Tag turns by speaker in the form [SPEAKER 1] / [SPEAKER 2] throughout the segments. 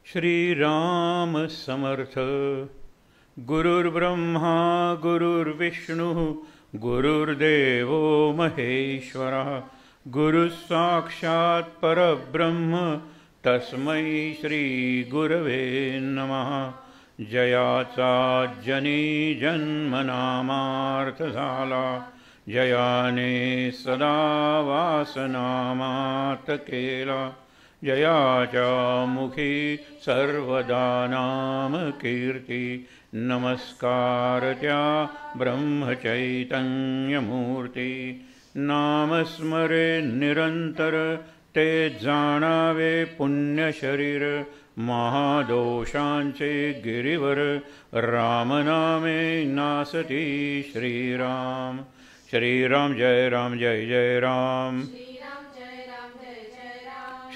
[SPEAKER 1] श्री राम समर्थ। गुरुर्ब्रह्मा गुरुर्विष्णु गुरुर्देवो महेश्वरः गुरुः साक्षात् परब्रह्म तस्मै श्री गुरवे नमः। जयाचा जनी जन्मनामार्थ झाला, जयाने सदा वासनामात केला। जयाच्या मुखी सर्वदा नाम कीर्ती, नमस्कार त्या ब्रह्मचैतन्यमूर्ती। नामस्मरे निरंतर ते जाणावे पुण्यशरीर, महादोषांचे गिरीवर रामनामे नासती श्रीराम। श्रीराम जय राम जय जय राम,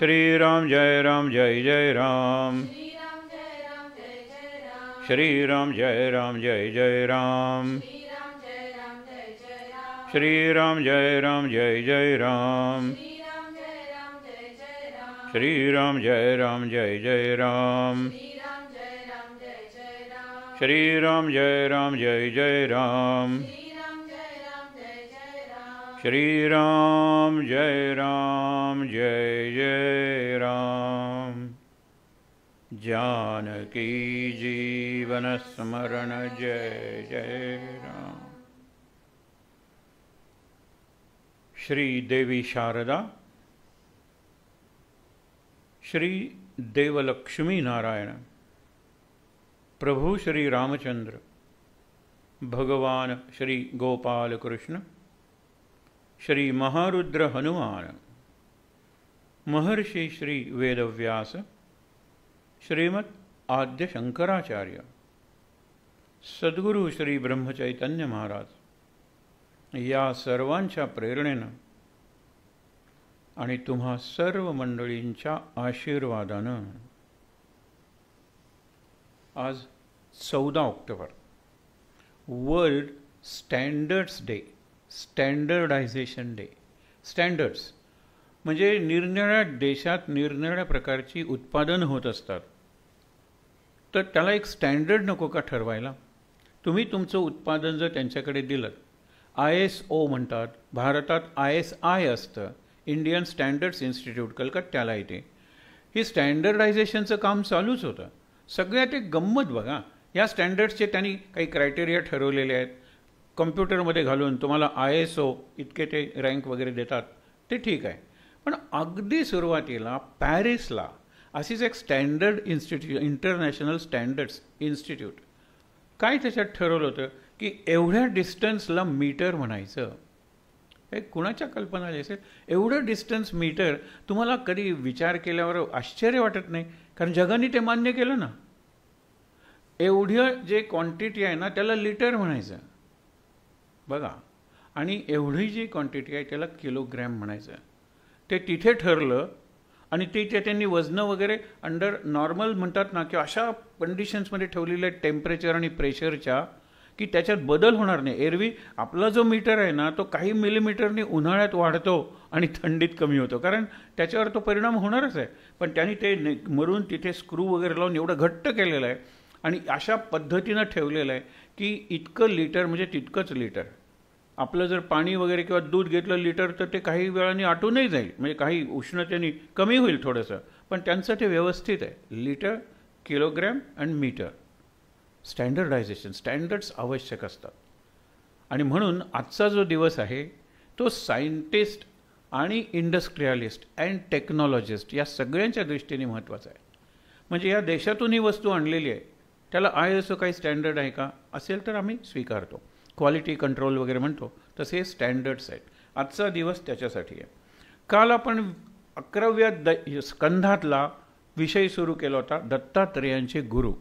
[SPEAKER 1] श्रीराम जय राम जय जय राम, श्रीराम जय राम जय जय राम, श्रीराम जय राम जय जय राम, श्रीराम जय राम जय जय राम, श्रीराम जय राम जय जय राम, श्रीराम जय राम जय जय राम। जानकी जीवन स्मरण जय जय राम। श्री देवी शारदा, श्री देवलक्ष्मी नारायण, प्रभु श्री रामचंद्र, भगवान श्री गोपाल कृष्ण, श्री महारुद्र हनुमान, महर्षि श्री वेदव्यास, श्रीमद् आद्य शंकराचार्य, सद्गुरु श्री ब्रह्मचैतन्य महाराज या सर्वांच्या प्रेरणेनं आणि तुम्हा सर्व मंडळींच्या आशीर्वादानं आज 14 October world standards day, standardisation day. Standards म्हणजे निरनिराळ्या देशात निरनिराळ्या प्रकारची उत्पादन होत असतात, तर त्याला एक स्टँडर्ड नको का ठरवायला? तुम्ही तुमचं उत्पादन जर त्यांच्याकडे दिलं, ISO म्हणतात, भारतात ISI असतं, इंडियन स्टँडर्ड्स इन्स्टिट्यूट कलकत्त्याला येते, ही स्टँडर्डायझेशनचं काम चालूच होतं। सगळ्यात एक गंमत बघा, या स्टँडर्ड्सचे त्यांनी काही क्रायटेरिया ठरवलेले आहेत, कम्प्युटरमध्ये घालून तुम्हाला ISO इतके ते रँक वगैरे देतात, ते ठीक आहे। पण अगदी सुरुवातीला पॅरिसला अशीच एक standard institute, international standards institute, काय त्याच्यात ठरवलं होतं की एवढ्या डिस्टन्सला मीटर म्हणायचं। हे कुणाच्या कल्पना आली असेल? एवढं डिस्टन्स मीटर, तुम्हाला कधी विचार केल्यावर आश्चर्य वाटत नाही? कारण जगाने ते मान्य केलं ना। एवढं जे क्वांटिटी आहे ना त्याला लिटर म्हणायचं बघा, आणि एवढी जी क्वांटिटी आहे त्याला किलोग्रॅम म्हणायचं। ते तिथे ठरलं आणि ते त्यांनी वजनं वगैरे अंडर नॉर्मल म्हणतात ना, की अशा कंडिशन्समध्ये ठेवलेल्या आहेत टेम्परेचर आणि प्रेशरच्या, की त्याच्यात बदल होणार नाही। एरवी आपला जो मीटर आहे ना तो काही मिलीमीटरनी उन्हाळ्यात वाढतो आणि थंडीत कमी होतो, कारण त्याच्यावर तो परिणाम होणारच आहे। पण त्यांनी ते मरून तिथे स्क्रू वगैरे लावून एवढं घट्ट केलेलं आहे आणि अशा पद्धतीनं ठेवलेलं आहे की इतकं लिटर म्हणजे तितकंच लिटर। आपलं जर पाणी वगैरे किंवा दूध घेतलं लिटर तर ते काही वेळाने आटूनही जाईल, म्हणजे काही उष्णतेने कमी होईल थोडंसं, पण त्यांचं ते व्यवस्थित आहे, लिटर, किलोग्रॅम आणि मीटर। स्टँडर्डायझेशन, स्टँडर्ड्स आवश्यक असतात। आणि म्हणून आजचा जो दिवस आहे तो सायंटिस्ट आणि इंडस्ट्रियलिस्ट अँड टेक्नॉलॉजिस्ट या सगळ्यांच्या दृष्टीने महत्त्वाचा आहे। म्हणजे या देशातून ही वस्तू आणलेली आहे, त्याला ISO काही स्टँडर्ड आहे का? असेल तर आम्ही स्वीकारतो, क्वालिटी कंट्रोल वगैरे म्हणतो, तसे स्टँडर्ड्स आहेत। आजचा दिवस त्याच्यासाठी आहे। काल आपण 11व्या स्कंधातला विषय सुरू केला होता, दत्तात्रेयांचे गुरु।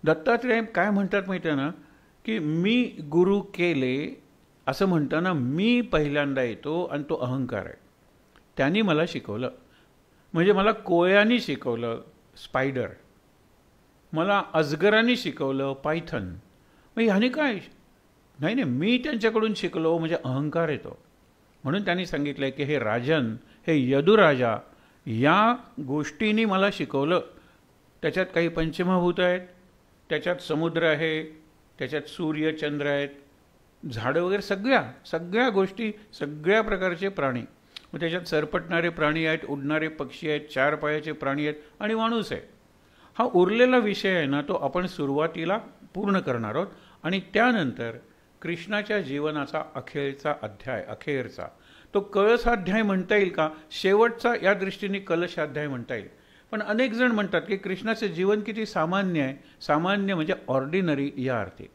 [SPEAKER 1] दत्तात्रेय काय म्हणतात माहिती आहे ना, की मी गुरु केले असं म्हणताना मी पहिल्यांदा येतो आणि तो अहंकार आहे। त्यांनी मला शिकवलं, म्हणजे मला कोळ्यांनी शिकवलं स्पायडर, मला अजगरांनी शिकवलं पायथन, मग ह्याने काय? नाही नाही, मी त्यांच्याकडून शिकलो म्हणजे अहंकार येतो। म्हणून त्यांनी सांगितलं की हे राजन, हे यदुराजा, या गोष्टींनी मला शिकवलं त्याच्यात काही पंचमहाभूत आहेत, त्याच्यात समुद्र आहे, त्याच्यात सूर्य चंद्र आहेत, झाडं वगैरे, सगळ्या गोष्टी, सगळ्या प्रकारचे प्राणी. मग त्याच्यात सरपटणारे प्राणी आहेत, उडणारे पक्षी आहेत, 4 पायाचे प्राणी आहेत आणि माणूस आहे. हा उरलेला विषय आहे ना, तो आपण सुरुवातीला पूर्ण करणार आहोत आणि त्यानंतर कृष्णाच्या जीवनाचा अखेरचा तो कळसाध्याय म्हणता येईल का, शेवटचा या दृष्टीने कलशाध्याय म्हणता येईल. पण अनेक जण म्हणतात की कृष्णाचं जीवन किती सामान्य आहे. सामान्य म्हणजे ऑर्डिनरी या अर्थी.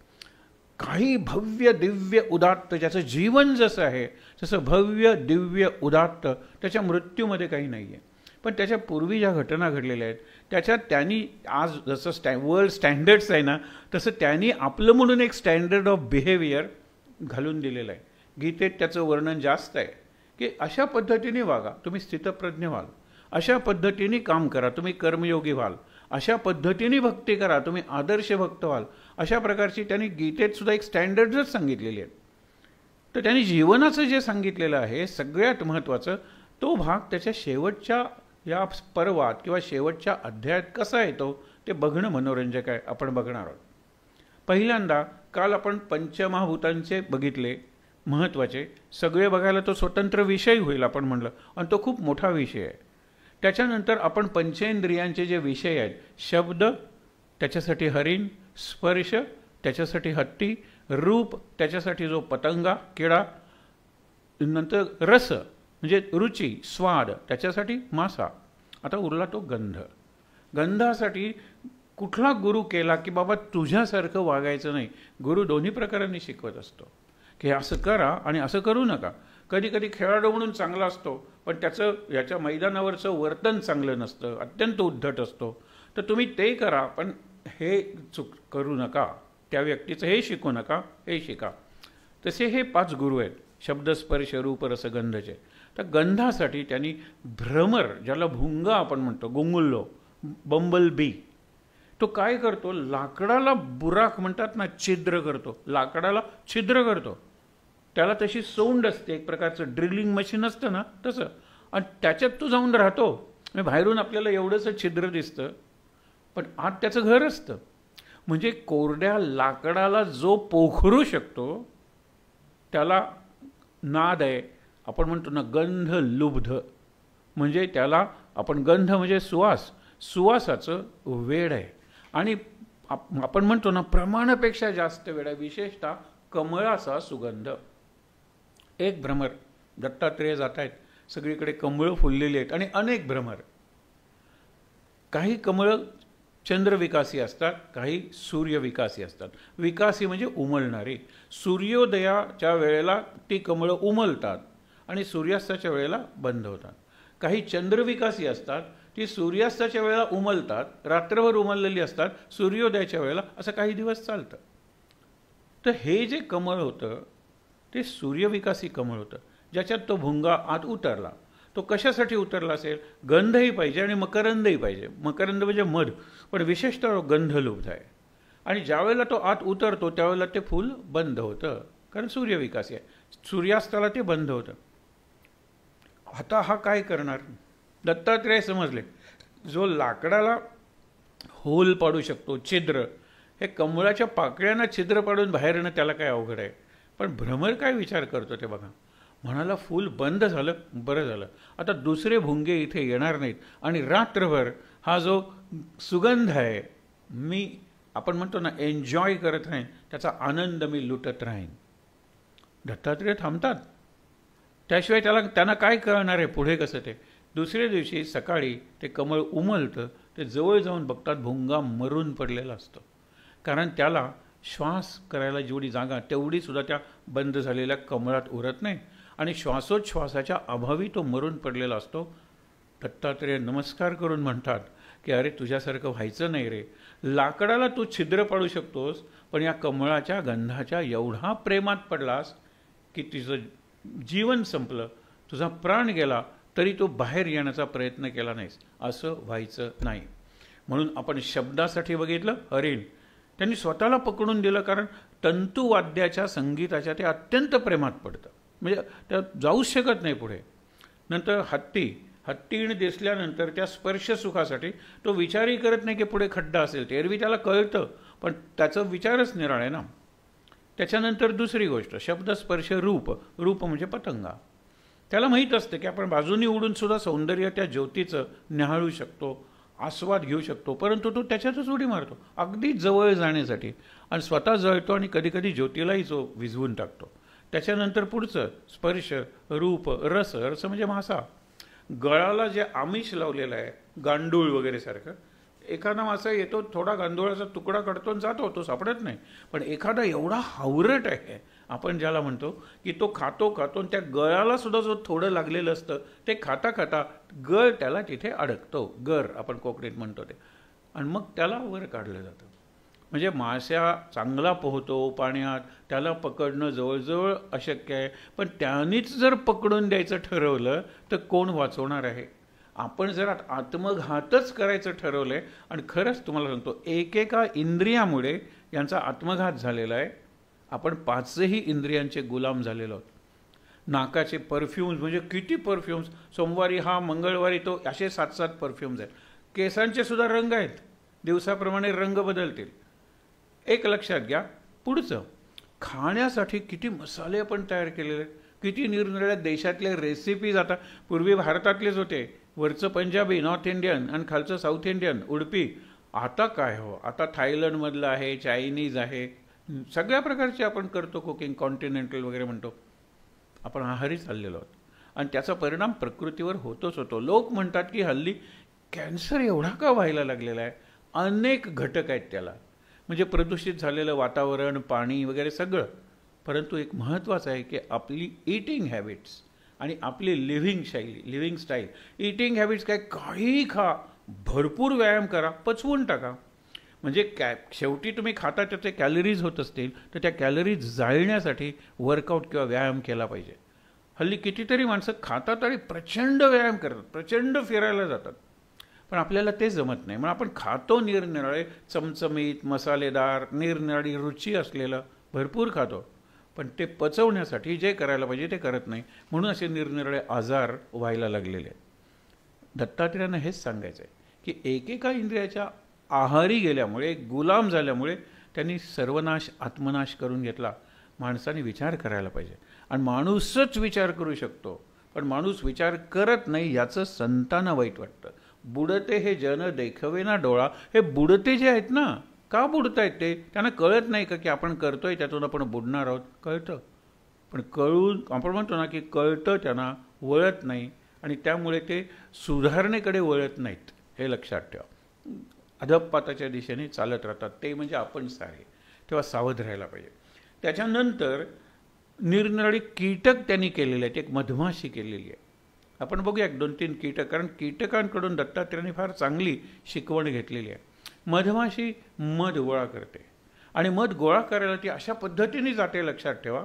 [SPEAKER 1] काही भव्य दिव्य उदात्त, ज्याचं जीवन जसं आहे तसं भव्य दिव्य उदात्त त्याच्या मृत्यूमध्ये काही नाही आहे. पण त्याच्या पूर्वी ज्या घटना घडलेल्या आहेत त्याच्यात त्यांनी आज जसं वर्ल्ड स्टँडर्ड्स आहे ना, तसं त्यांनी आपलं म्हणून एक स्टँडर्ड ऑफ बिहेवियर घालून दिलेलं आहे. गीतेत त्याचं वर्णन जास्त आहे की अशा पद्धतीने वागा, तुम्ही स्थितप्रज्ञ व्हाल. अशा पद्धतीने काम करा, तुम्ही कर्मयोगी व्हाल. अशा पद्धतीने भक्ती करा, तुम्ही आदर्श भक्त व्हाल. अशा प्रकारची त्यांनी गीतेत सुद्धा एक स्टँडर्डच सांगितलेली आहेत. तर त्यांनी जीवनाचं जे सांगितलेलं आहे सगळ्यात महत्त्वाचं, तो भाग त्याच्या शेवटच्या या पर्वात किंवा शेवटच्या अध्यायात कसा येतो ते बघणं मनोरंजक आहे. आपण बघणार आहोत. पहिल्यांदा काल आपण पंचमहाभूतांचे बघितले, महत्त्वाचे. सगळे बघायला तो स्वतंत्र विषय होईल आपण म्हणलं, आणि तो खूप मोठा विषय आहे. त्याच्यानंतर आपण पंचेंद्रियांचे जे विषय आहेत, शब्द त्याच्यासाठी हरिण, स्पर्श त्याच्यासाठी हत्ती, रूप त्याच्यासाठी जो पतंगा किडा, नंतर रस म्हणजे रुची स्वाद त्याच्यासाठी मासा. आता उरला तो गंध. गंधासाठी कुठला गुरु केला की बाबा तुझ्यासारखं वागायचं नाही. गुरु दोन्ही प्रकारांनी शिकवत असतो की असं करा आणि असं करू नका. कधी कधी खेळाडू म्हणून चांगला असतो पण त्याचं याच्या मैदानावरचं वर्तन चांगलं नसतं, अत्यंत उद्धट असतो. तर तुम्ही ते करा पण हे चूक करू नका, त्या व्यक्तीचं हे शिकू नका, हे शिका. तसे हे 5 गुरु आहेत, शब्द स्पर्श रूप रस गंधचे. तर गंधासाठी त्यांनी भ्रमर, ज्याला भुंगा आपण म्हणतो, गुंगुल्लो, बंबल बी, तो काय करतो, लाकडाला बुराक म्हणतात ना, छिद्र करतो, लाकडाला छिद्र करतो. त्याला तशी सोंड असते, एक प्रकारचं ड्रिलिंग मशीन असतं ना तसं, आणि त्याच्यात तो जाऊन राहतो. बाहेरून आपल्याला एवढंसं छिद्र दिसतं पण आत त्याचं घर असतं. म्हणजे कोरड्या लाकडाला जो पोखरू शकतो त्याला नाद आहे. आपण म्हणतो ना गंध लुब्ध, म्हणजे त्याला आपण गंध म्हणजे सुवास, सुवासाचं वेड आहे. आणि आपण म्हणतो ना प्रमाणापेक्षा जास्त वेड आहे, विशेषतः कमळाचा सुगंध. एक भ्रमर, दत्तात्रेय जात आहेत, सगळीकडे कमळं फुललेली आहेत आणि अनेक भ्रमर. काही कमळं चंद्रविकासी असतात, काही सूर्यविकासी असतात. विकासी म्हणजे उमलणारी. सूर्योदयाच्या वेळेला ती कमळं उमलतात आणि सूर्यास्ताच्या वेळेला बंद होतात. काही चंद्रविकासी असतात, ती सूर्यास्ताच्या वेळेला उमलतात, रात्रभर उमललेली असतात, सूर्योदयाच्या वेळेला असं काही दिवस चालतं. तर हे जे कमळ होतं ते सूर्यविकासी कमळ होतं, ज्याच्यात तो भुंगा आत उतरला. तो कशासाठी उतरला असेल, गंधही पाहिजे आणि मकरंदही पाहिजे. मकरंद म्हणजे मध, पण विशेषतः गंधलुब्ध आहे. आणि ज्यावेळेला तो आत उतरतो त्यावेळेला ते फूल बंद होतं, कारण सूर्यविकासी आहे. सूर्यास्ताला ते बंद होतं. आता हा काय करणार, दत्तात्रेय समजले, जो लाकडाला होल पाडू शकतो, छिद्र, हे कमळाच्या पाकळ्यांना छिद्र पाडून बाहेर येणं त्याला काय अवघड आहे. पण भ्रमर काय विचार करतो ते बघा. म्हणाला फूल बंद झालं, बरं झालं, आता दुसरे भुंगे इथे येणार नाहीत आणि रात्रभर हा जो सुगंध आहे मी, आपण म्हणतो ना, एन्जॉय करत राहीन, त्याचा आनंद मी लुटत राहीन. दत्तात्रेय थांबतात. त्याशिवाय त्यांना काय कळणार आहे पुढे कसं ते. दुसऱ्या दिवशी सकाळी ते कमळ उमलतं, ते जवळ जाऊन बघतात भुंगा मरून पडलेला असतो. कारण त्याला श्वास करायला जेवढी जागा तेवढी सुद्धा त्या बंद झालेल्या कमळात उरत नाही आणि श्वासोच्छ्वासाच्या अभावी तो मरून पडलेला असतो. दत्तात्रेय नमस्कार करून म्हणतात की अरे तुझ्यासारखं व्हायचं नाही रे. लाकडाला तू छिद्र पाडू शकतोस, पण या कमळाच्या गंधाच्या एवढा प्रेमात पडलास की तुझं जीवन संपलं, तुझा प्राण गेला तरी तो बाहेर येण्याचा प्रयत्न केला नाहीस. असं व्हायचं नाही. म्हणून आपण शब्दासाठी बघितलं हरिण, त्यांनी स्वतःला पकडून दिलं, कारण तंतुवाद्याच्या संगीताच्या ते अत्यंत प्रेमात पडतं, म्हणजे त्या जाऊच शकत नाही पुढे. नंतर हत्ती, हत्तीण दिसल्यानंतर त्या स्पर्श सुखासाठी तो विचारही करत नाही की पुढे खड्डा असेल. ते एरवी त्याला कळतं, पण त्याचा विचारच निराळ आहे ना. त्याच्यानंतर दुसरी गोष्ट, शब्द स्पर्श रूप. रूप म्हणजे पतंगा. त्याला माहीत असतं की आपण बाजूनी उडून सुद्धा सौंदर्य त्या ज्योतीचं न्याहाळू शकतो, आस्वाद घेऊ शकतो, परंतु तो त्याच्यातच उडी मारतो अगदी जवळ जाण्यासाठी आणि स्वतः जळतो आणि कधीकधी ज्योतीलाही जो विझवून टाकतो. त्याच्यानंतर पुढचं स्पर्श रूप रस. रस म्हणजे मासा. गळाला जे आमिष लावलेलं आहे गांडूळ वगैरे सारखं, एखादा मासा येतो, थोडा गांडुळाचा तुकडा काढतो आणि जातो, तो सापडत नाही. पण एखादा एवढा हावरट आहे आपण ज्याला म्हणतो की तो खातो खातो त्या गळाला सुद्धा जो थोडं लागलेलं असतं ते खाता खाता गळ त्याला तिथे अडकतो. गर आपण कोकणीत म्हणतो ते, आणि मग त्याला वर काढलं जातं. म्हणजे मासा चांगला पोहतो पाण्यात, त्याला पकडणं जवळजवळ अशक्य आहे. पण त्यानेच जर पकडून द्यायचं ठरवलं तर कोण वाचवणार आहे? आपण जर आत्मघातच करायचं ठरवलंय, आणि खरंच तुम्हाला सांगतो एकेका इंद्रियामुळे यांचा आत्मघात झालेला आहे. आपण 5ही इंद्रियांचे गुलाम झालेलो आहोत. नाकाचे परफ्युम्स, म्हणजे किती परफ्युम्स, सोमवारी हा मंगळवारी तो, असे 7-7 परफ्युम्स आहेत. केसांचे सुद्धा रंग आहेत, दिवसाप्रमाणे रंग बदलतील. एक लक्षात घ्या. पुढचं, खाण्यासाठी किती मसाले आपण तयार केलेले, किती निरनिराळ्या देशातले रेसिपीज. आता पूर्वी भारतातलेच होते, वरचं पंजाबी नॉर्थ इंडियन आणि खालचं साऊथ इंडियन उडपी. आता काय हो, आता थायलंडमधलं आहे, चायनीज आहे, सगळ्या प्रकारचे आपण करतो कुकिंग, कॉन्टिनेंटल वगैरे म्हणतो. आपण आहारी चाललेलो आहोत आणि त्याचा परिणाम प्रकृतीवर होतोच होतो. लोक म्हणतात की हल्ली कॅन्सर एवढा का व्हायला लागलेला आहे? अनेक घटक आहेत त्याला, म्हणजे प्रदूषित झालेलं वातावरण, पाणी वगैरे सगळं. परंतु एक महत्त्वाचं आहे की आपली ईटिंग हॅबिट्स आणि आपली लिव्हिंग स्टाईल. ईटिंग हॅबिट्स काय, काहीही खा, भरपूर व्यायाम करा, पचवून टाका. म्हणजे शेवटी तुम्ही खाता त्याचे कॅलरीज होत असतील तर त्या कॅलरीज जाळण्यासाठी वर्कआउट किंवा व्यायाम केला पाहिजे. हल्ली कितीतरी माणसं खातात आणि प्रचंड व्यायाम करतात, प्रचंड फिरायला जातात, पण आपल्याला ते जमत नाही. मग आपण खातो निरनिराळे, चमचमीत, मसालेदार, निरनिराळी रुची असलेलं भरपूर खातो, पण ते पचवण्यासाठी जे करायला पाहिजे ते करत नाही. म्हणून असे निरनिराळे आजार व्हायला लागलेले आहेत. दत्तात्रेयांना हेच सांगायचं आहे की एकेका इंद्रियाच्या आहारी गेल्यामुळे, गुलाम झाल्यामुळे त्यांनी सर्वनाश, आत्मनाश करून घेतला. माणसाने विचार करायला पाहिजे, आणि माणूसच विचार करू शकतो, पण माणूस विचार करत नाही, याचं संतांना वाईट वाटतं. बुडते हे जन देखवेना डोळा. हे बुडते जे आहेत ना, का बुडतायत ते? त्यांना कळत नाही का की आपण करतोय त्यातून आपण बुडणार आहोत? कळतं, पण कळून आपण म्हणतो ना की कळतं, त्यांना वळत नाही, आणि त्यामुळे ते सुधारणेकडे वळत नाहीत. हे लक्षात ठेवा. अधःपाताच्या दिशेने चालत राहतात, ते म्हणजे आपण सारे. तेव्हा सावध राहायला पाहिजे. त्याच्यानंतर निरनिराळी कीटक त्यांनी केलेले आहेत. एक मधमाशी केलेली आहे. आपण बघूया 1-2-3 कीटक, कारण कीटकांकडून दत्तात्रेयांनी फार चांगली शिकवण घेतलेली आहे. मधमाशी मध गोळा करते, आणि मध गोळा करायला ती अशा पद्धतीने जाते, लक्षात ठेवा.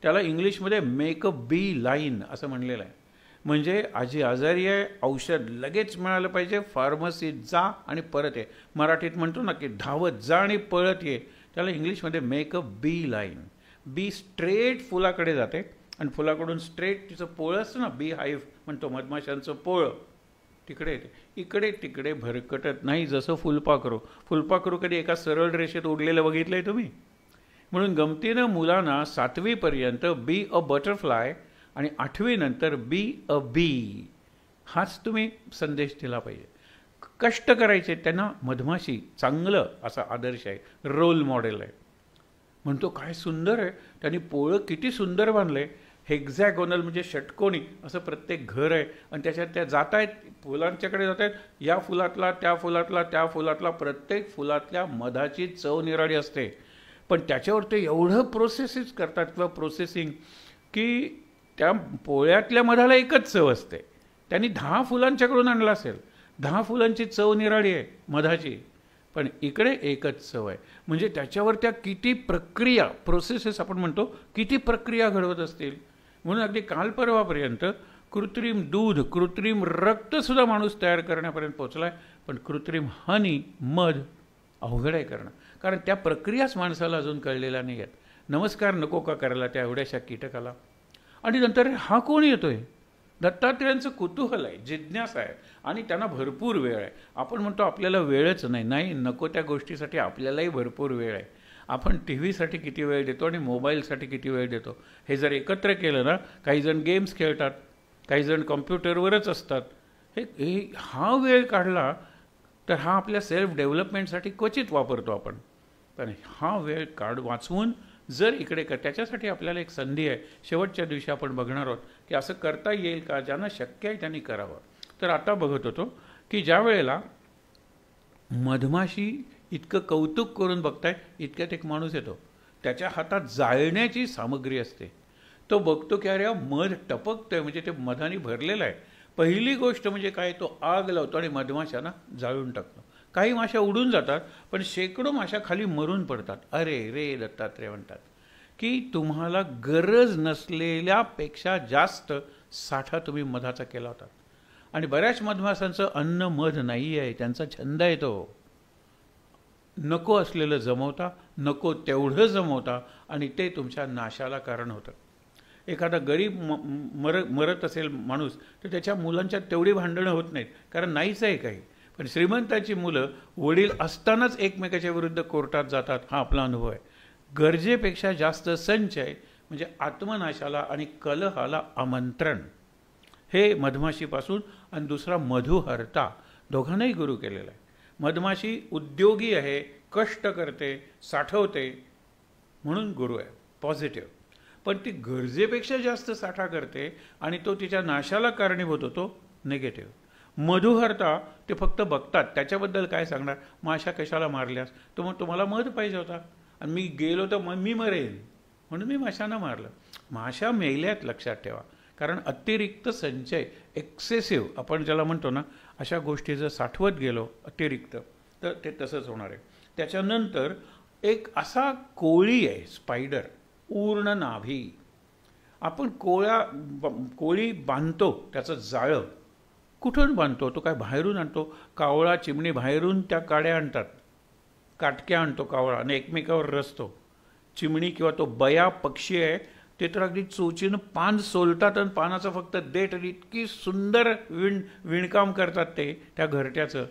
[SPEAKER 1] त्याला इंग्लिशमध्ये मेक अ बी लाईन असं म्हणलेलं आहे. म्हणजे आजी आजारी आहे, औषध लगेच मिळालं पाहिजे, फार्मसीत जा आणि परत ये. मराठीत म्हणतो ना की धावत जा आणि पळत ये, त्याला इंग्लिशमध्ये make a bee line. Bee straight फुलाकडे जाते, आणि फुलाकडून स्ट्रेट तिचं पोळं असतं ना, बी हाईव्ह म्हणतो, मधमाशांचं पोळं, तिकडे येते. इकडे तिकडे भरकटत नाही, जसं फुलपाखरू. फुलपाखरू कधी एका सरळ रेषेत उडलेलं बघितलं आहे तुम्ही? म्हणून गमतीनं मुलांना 7वीपर्यंत बी अ बटरफ्लाय आणि 8वी नंतर बी अ बी, हाच तुम्ही संदेश दिला पाहिजे. कष्ट करायचे, त्यांना मधमाशी चांगलं असा आदर्श आहे, रोल मॉडेल आहे. म्हणतो काय सुंदर आहे, त्यांनी पोळं किती सुंदर बांधलंय, हेक्झॅगोनल म्हणजे षटकोनी असं प्रत्येक घर आहे, आणि त्याच्यात त्या जात आहेत, फुलांच्याकडे जात आहेत, या फुलातला त्या फुलातला त्या फुलातला. प्रत्येक फुलातल्या मधाची चव निराळी असते, पण त्याच्यावर ते एवढं प्रोसेसिस करतात किंवा प्रोसेसिंग की त्या पोळ्यातल्या मधाला एकच चव असते. त्यांनी 10 फुलांच्याकडून आणला असेल, 10 फुलांची चव निराळी आहे मधाची, पण इकडे एकच चव आहे. म्हणजे त्याच्यावर त्या किती प्रक्रिया, प्रोसेसेस आपण म्हणतो, किती प्रक्रिया घडवत असतील. म्हणून अगदी काल परवापर्यंत कृत्रिम दूध, कृत्रिम रक्तसुद्धा माणूस तयार करण्यापर्यंत पोचला आहे, पण कृत्रिम हनी, मध अवघड आहे करणं, कारण त्या प्रक्रियाच माणसाला अजून कळलेल्या नाही आहेत. नमस्कार नको का करायला त्या एवढ्याशा कीटकाला? आणि नंतर हा कोण येतोय? दत्तात्रेयांचं कुतूहल आहे, जिज्ञासा आहे आणि त्यांना भरपूर वेळ आहे. आपण म्हणतो आपल्याला वेळच नाही. नाही, नको त्या गोष्टीसाठी आपल्यालाही भरपूर वेळ आहे. आपण टी व्हीसाठी किती वेळ देतो आणि मोबाईलसाठी किती वेळ देतो. हे जर एकत्र केलं ना, काहीजण गेम्स खेळतात, काहीजण कॉम्प्युटरवरच असतात. हा वेळ काढला तर हा आपल्या सेल्फ डेव्हलपमेंटसाठी क्वचित वापरतो आपण. पण हा वेळ वाचवून जर इकडे त्याच्यासाठी आपल्याला एक संधी आहे. शेवटच्या दिवशी आपण बघणार आहोत की असं करता येईल का, ज्यांना शक्य आहे त्यांनी करावं. तर आता बघत होतो की ज्या वेळेला मधमाशी इतकं कौतुक करून बघताय, इतक्यात एक माणूस येतो, त्याच्या हातात जाळण्याची सामग्री असते. तो बघतो की अरे मध टपकतोय, म्हणजे ते मधाने भरलेलं आहे. पहिली गोष्ट म्हणजे काय, तो आग लावतो आणि मधमाशांना जाळून टाकतो. काही माशा उडून जातात, पण शेकडो माशा खाली मरून पडतात. अरे रे, दत्तात्रेय म्हणतात की तुम्हाला गरज नसलेल्यापेक्षा जास्त साठा तुम्ही मधाचा केला होता. आणि बऱ्याच मधमाशांचं अन्न मध नाही आहे, त्यांचा छंद आहे तो. नको असलेलं जमवता, नको तेवढं जमवता आणि ते तुमच्या नाशाला कारण होतं. एखादा गरीब मरत असेल माणूस तर त्याच्या मुलांच्या तेवढी भांडणं होत नाहीत, कारण नाहीच आहे काही. पण श्रीमंताची मुलं वडील असतानाच एकमेकाच्या विरुद्ध कोर्टात जातात. हा आपला अनुभव आहे. गरजेपेक्षा जास्त संचय म्हणजे आत्मनाशाला आणि कलहाला आमंत्रण. हे मधमाशीपासून. आणि दुसरा मधुहर्ता, दोघांनाही गुरु केलेला आहे. मधमाशी उद्योगी आहे, कष्ट करते, साठवते, म्हणून गुरु आहे, पॉझिटिव्ह. पण ती गरजेपेक्षा जास्त साठा करते आणि तो तिच्या नाशाला कारणीभूत होतो, निगेटिव्ह. मधुहर्ता ते फक्त बघतात, त्याच्याबद्दल काय सांगणार, माशा कशाला मारल्यास, तो मग तुम्हाला मध पाहिजे होता आणि मी गेलो तर मग मी मरेन म्हणून मी माशांना मारलं. माशा मेल्यात, लक्षात ठेवा. कारण अतिरिक्त संचय, एक्सेसिव्ह आपण ज्याला म्हणतो ना, अशा गोष्टी जर साठवत गेलो अतिरिक्त तर ते तसंच होणार आहे. त्याच्यानंतर एक असा कोळी आहे, स्पायडर, ऊर्ण नाभी. आपण कोळी बांधतो, त्याचं जाळं कुठून बांधतो, तो काय बाहेरून आणतो. कावळा चिमणी बाहेरून त्या काड्या आणतात, काटक्या आणतो कावळा आणि एकमेकावर रचतो. चिमणी किंवा तो बया पक्षी आहे, ते तर अगदी चोचीनं पान सोलतात आणि पानाचं फक्त देठ आणि इतकी सुंदर विणकाम करतात ते त्या घरट्याचं.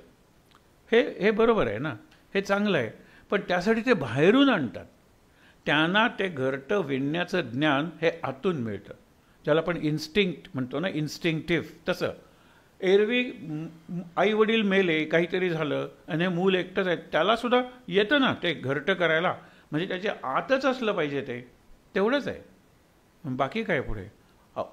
[SPEAKER 1] हे बरोबर आहे ना, हे चांगलं आहे. पण त्यासाठी ते बाहेरून आणतात. त्यांना ते घरटं विणण्याचं ज्ञान हे आतून मिळतं, ज्याला आपण इन्स्टिंक्ट म्हणतो ना, इन्स्टिंक्टिव्ह. तसं एरवी आई वडील मेले, काहीतरी झालं आणि हे मूल एकटंच आहे, त्यालासुद्धा येतं ना ते घरटं करायला. म्हणजे त्याच्या आतच असलं पाहिजे, ते तेवढंच आहे, बाकी काय पुढे.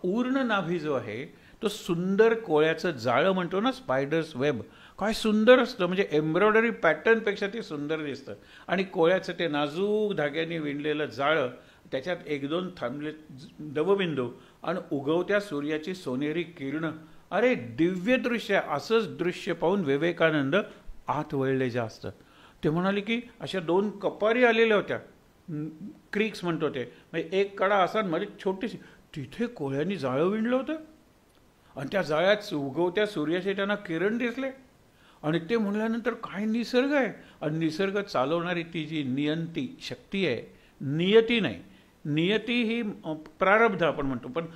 [SPEAKER 1] ऊर्ण नाभी जो आहे तो सुंदर कोळ्याचं जाळं म्हणतो ना, स्पायडर्स वेब, काय सुंदर असतं. म्हणजे एम्ब्रॉयडरी पॅटर्नपेक्षा ते सुंदर दिसतं. आणि कोळ्याचं ते नाजूक धाग्याने विणलेलं जाळं, त्याच्यात एक दोन थांबले दवबिंदू आणि उगवत्या सूर्याची सोनेरी किरणं. अरे दिव्य दृश्य. असंच दृश्य पाहून विवेकानंद आत वळले जास्त. ते म्हणाले की अशा दोन कपारी आलेल्या होत्या, क्रीक्स म्हणतो ते, म्हणजे एक कडा असा मध्ये छोटीशी, तिथे कोळ्यांनी जाळं विणलं होतं आणि त्या जाळ्यात उगवत्या सूर्याचे त्यांना किरण दिसले. आणि ते म्हणल्यानंतर काय निसर्ग आहे. आणि निसर्ग चालवणारी ती जी नियंती शक्ती आहे, नियती नाही, नियती ही प्रारब्ध आपण म्हणतो, पण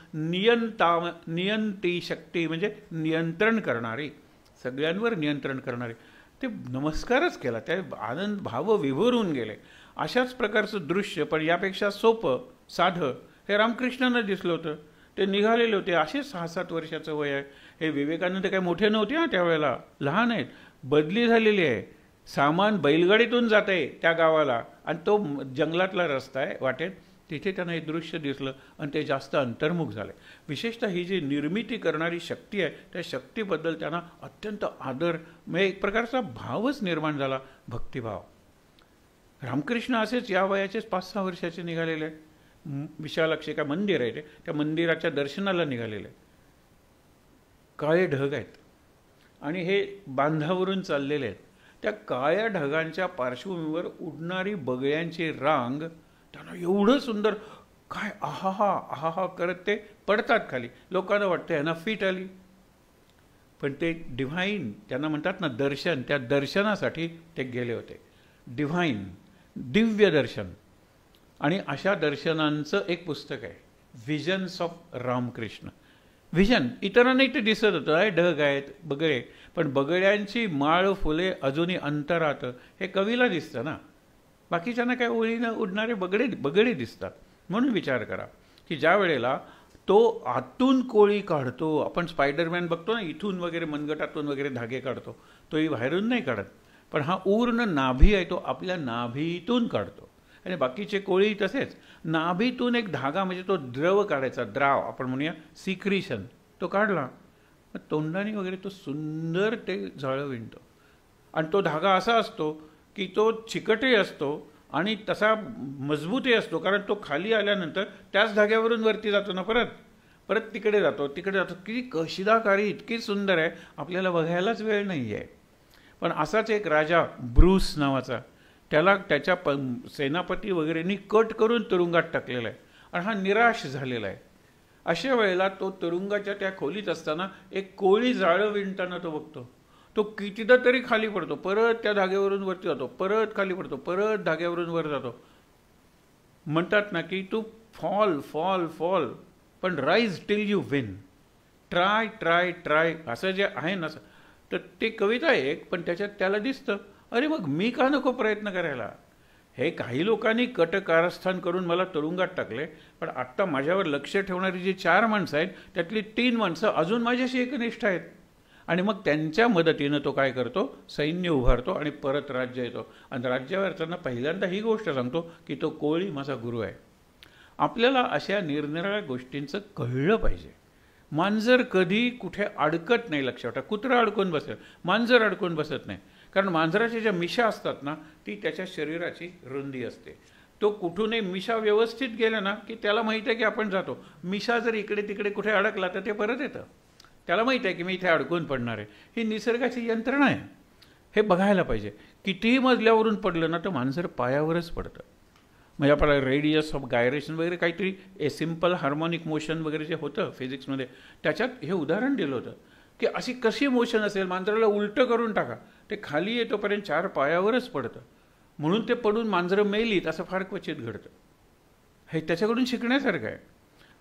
[SPEAKER 1] नियंती शक्ती म्हणजे नियंत्रण करणारी, सगळ्यांवर नियंत्रण करणारी. ते नमस्कारच केला, त्या आनंद भाव विभोर होऊन गेले. अशाच प्रकारचं दृश्य, पण यापेक्षा सोपं साधं, हे रामकृष्णांना दिसलं होतं. ते निघालेले होते, असे 6-7 वर्षाचं वय आहे. हे विवेकानंद काही मोठे नव्हते ना त्यावेळेला, लहान आहेत. बदली झालेली आहे, सामान बैलगाडीतून जात आहे त्या गावाला आणि तो जंगलातला रस्ता आहे वाटेत, तिथे त्यांना हे दृश्य दिसलं आणि ते जास्त अंतर्मुख झाले. विशेषतः ही जी निर्मिती करणारी शक्ती आहे, त्या शक्तीबद्दल त्यांना अत्यंत आदर, म्हणजे एक प्रकारचा भावच निर्माण झाला, भक्तिभाव. रामकृष्ण असेच या वयाचेच 5-6 वर्षाचे निघालेले. विशालाक्षी का मंदिर आहे ते, त्या मंदिराच्या दर्शनाला निघालेले. काळे ढग आहेत आणि हे बांधावरून चाललेले आहेत. त्या काळ्या ढगांच्या पार्श्वभूमीवर उडणारी बगळ्यांची रांग, त्यांना एवढं सुंदर, काय आहाहा आहाहा करत ते पडतात खाली. लोकांना वाटतं यांना फीट आली, पण ते डिव्हाइन त्यांना म्हणतात ना, दर्शन, त्या दर्शनासाठी ते गेले होते. डिव्हाइन, दिव्य दर्शन. आणि अशा दर्शनांचं एक पुस्तक आहे, व्हिजन्स ऑफ रामकृष्ण. व्हिजन. इतरांनाही ते दिसत होतं, आहे ढग आहेत बगळे, पण बगड्यांची माळ फुले अजूनही अंतरात, हे कवीला दिसतं ना. बाकीच्यांना काय ओळीनं उडणारे बगडे बगडे दिसतात. म्हणून विचार करा की ज्या वेळेला तो आतून कोळी काढतो, आपण स्पायडरमॅन बघतो ना, इथून वगैरे मनगटातून वगैरे धागे काढतो, तोही बाहेरून नाही काढत, पण हा ऊर्ण नाभी आहे तो आपल्या नाभीतून काढतो. आणि बाकीचे कोळी तसेच नाभीतून एक धागा, म्हणजे तो द्रव काढायचा, द्राव आपण म्हणूया, सिक्रिशन, तो काढला, मग तोंडाने वगैरे तो सुंदर ते जाळं विणतो. आणि तो धागा असा असतो की तो चिकटही असतो आणि तसा मजबूतही असतो, कारण तो खाली आल्यानंतर त्याच धाग्यावरून वरती जातो ना, परत परत तिकडे जातो, तिकडे जातो. किती कशिदाकारी, इतकी सुंदर आहे, आपल्याला बघायलाच वेळ नाही आहे. पण असाच एक राजा ब्रूस नावाचा, त्याला त्याच्या सेनापती वगैरेंनी कट करून तुरुंगात टाकलेला आहे आणि हा निराश झालेला आहे. अशा वेळेला तो तुरुंगाच्या त्या खोलीत असताना एक कोळी जाळं विणताना तो बघतो. तो कितीदा तरी खाली पडतो, परत त्या धाग्यावरून वरती जातो, परत खाली पडतो, परत धाग्यावरून वर जातो. म्हणतात ना की तू फॉल फॉल फॉल पण rise till you win, try try try, असं जे आहे ना, तर ते कविता आहे एक, पण त्याच्यात त्याला दिसतं, अरे मग मी का नको प्रयत्न करायला. हे काही लोकांनी कट कारस्थान करून मला तुरुंगात टाकले, पण आत्ता माझ्यावर लक्ष ठेवणारी जी 4 माणसं आहेत त्यातली 3 माणसं अजून माझ्याशी एकनिष्ठ आहेत. आणि मग त्यांच्या मदतीनं तो काय करतो, सैन्य उभारतो आणि परत राज्य येतो. आणि राज्यावर त्यांना पहिल्यांदा ही गोष्ट सांगतो की तो कोळी माझा गुरु आहे. आपल्याला अशा निरनिराळ्या गोष्टींचं कळलं पाहिजे. मांजर कधी कुठे अडकत नाही, लक्षात ठेवा. कुत्रा अडकून बसेल, मांजर अडकून बसत नाही, कारण मांजराच्या ज्या मिशा असतात ना, ती त्याच्या शरीराची रुंदी असते. तो कुठूनही मिशा व्यवस्थित गेला ना की त्याला माहीत आहे की आपण जातो. मिशा जर इकडे तिकडे कुठे अडकला तर ते परत येतं, त्याला माहीत आहे की मी इथे अडकून पडणार आहे. ही निसर्गाची यंत्रणा आहे, हे बघायला पाहिजे. कितीही मजल्यावरून पडलं ना तर मांजर पायावरच पडतं. म्हणजे आपल्याला रेडियस ऑफ गायरेशन वगैरे काहीतरी ए सिम्पल हार्मोनिक मोशन वगैरे जे होतं फिजिक्समध्ये, त्याच्यात हे उदाहरण दिलं होतं की अशी कशी मोशन असेल, मांजराला उलटं करून टाका, ते खाली येतोपर्यंत 4 पायावरच पडतं. म्हणून ते पडून मांजरं मेलीत असं फार क्वचित घडतं. हे त्याच्याकडून शिकण्यासारखं आहे.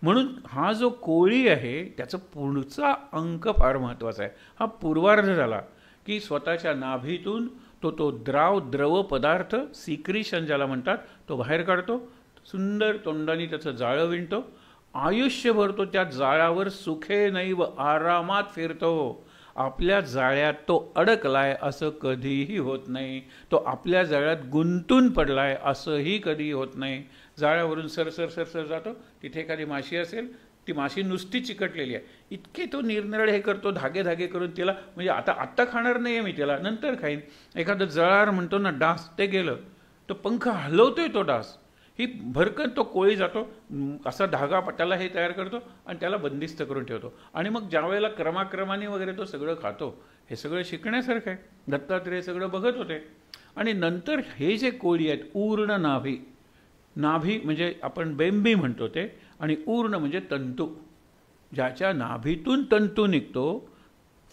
[SPEAKER 1] म्हणून हा जो कोळी आहे त्याचं पुढचा अंक फार महत्त्वाचा आहे. हा पूर्वार्ध झाला की स्वतःच्या नाभीतून तो द्रव पदार्थ, सिक्रिशन ज्याला म्हणतात, तो बाहेर काढतो, सुंदर तोंडाने त्याचं जाळं विणतो, आयुष्यभर तो त्या जाळ्यावर सुखे नैव आरामात फिरतो. आपल्या जाळ्यात तो अडकलाय असं कधीही होत नाही, तो आपल्या जाळ्यात गुंतून पडलाय असंही कधीही होत नाही. जाळ्यावरून सरसर सरसर जातो, तिथे एखादी माशी असेल, ती माशी नुसती चिकटलेली आहे, इतके तो निरनिराळे हे करतो, धागे धागे करून तिला, म्हणजे आता खाणार नाही आहे मी त्याला, नंतर खाईन. एखादं जळार म्हणतो ना, डास, ते गेलं, तो पंख हलवतोय तो डास, ही भरकन तो कोळी जातो, असा धागा त्याला हे तयार करतो आणि त्याला बंदिस्त करून ठेवतो. आणि मग ज्या वेळेला क्रमाक्रमाने वगैरे तो सगळं खातो, हे सगळं शिकण्यासारखं आहे. दत्तात्रेय सगळं बघत होते. आणि नंतर हे जे कोळी आहेत, ऊर्ण नाभी, नाभी म्हणजे आपण बेंबी म्हणतो ते, आणि ऊर्ण म्हणजे तंतू, ज्याच्या नाभीतून तंतू निघतो,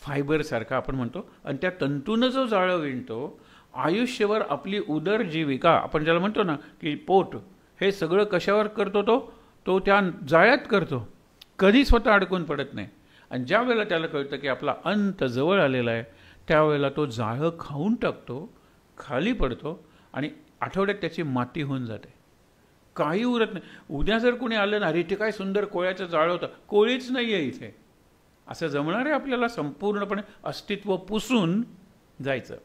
[SPEAKER 1] फायबरसारखा आपण म्हणतो, आणि त्या तंतूनं जो जाळं विणतो, आयुष्यभर आपली उदरजीविका आपण ज्याला म्हणतो ना की पोट, हे सगळं कशावर करतो, तो त्या जाळ्यात करतो, कधी स्वतः अडकून पडत नाही. आणि ज्या वेळेला त्याला कळतं की आपला अंत जवळ आलेला आहे, त्यावेळेला तो जाळं खाऊन टाकतो, खाली पडतो आणि आठवड्यात त्याची माती होऊन जाते, काही उरत नाही. उद्या जर कोणी आलं ना, अरे इथे काय सुंदर कोळ्याचं जाळं होतं, कोळीच नाही आहे इथे, असं जमणार आहे आपल्याला संपूर्णपणे अस्तित्व पुसून जायचं.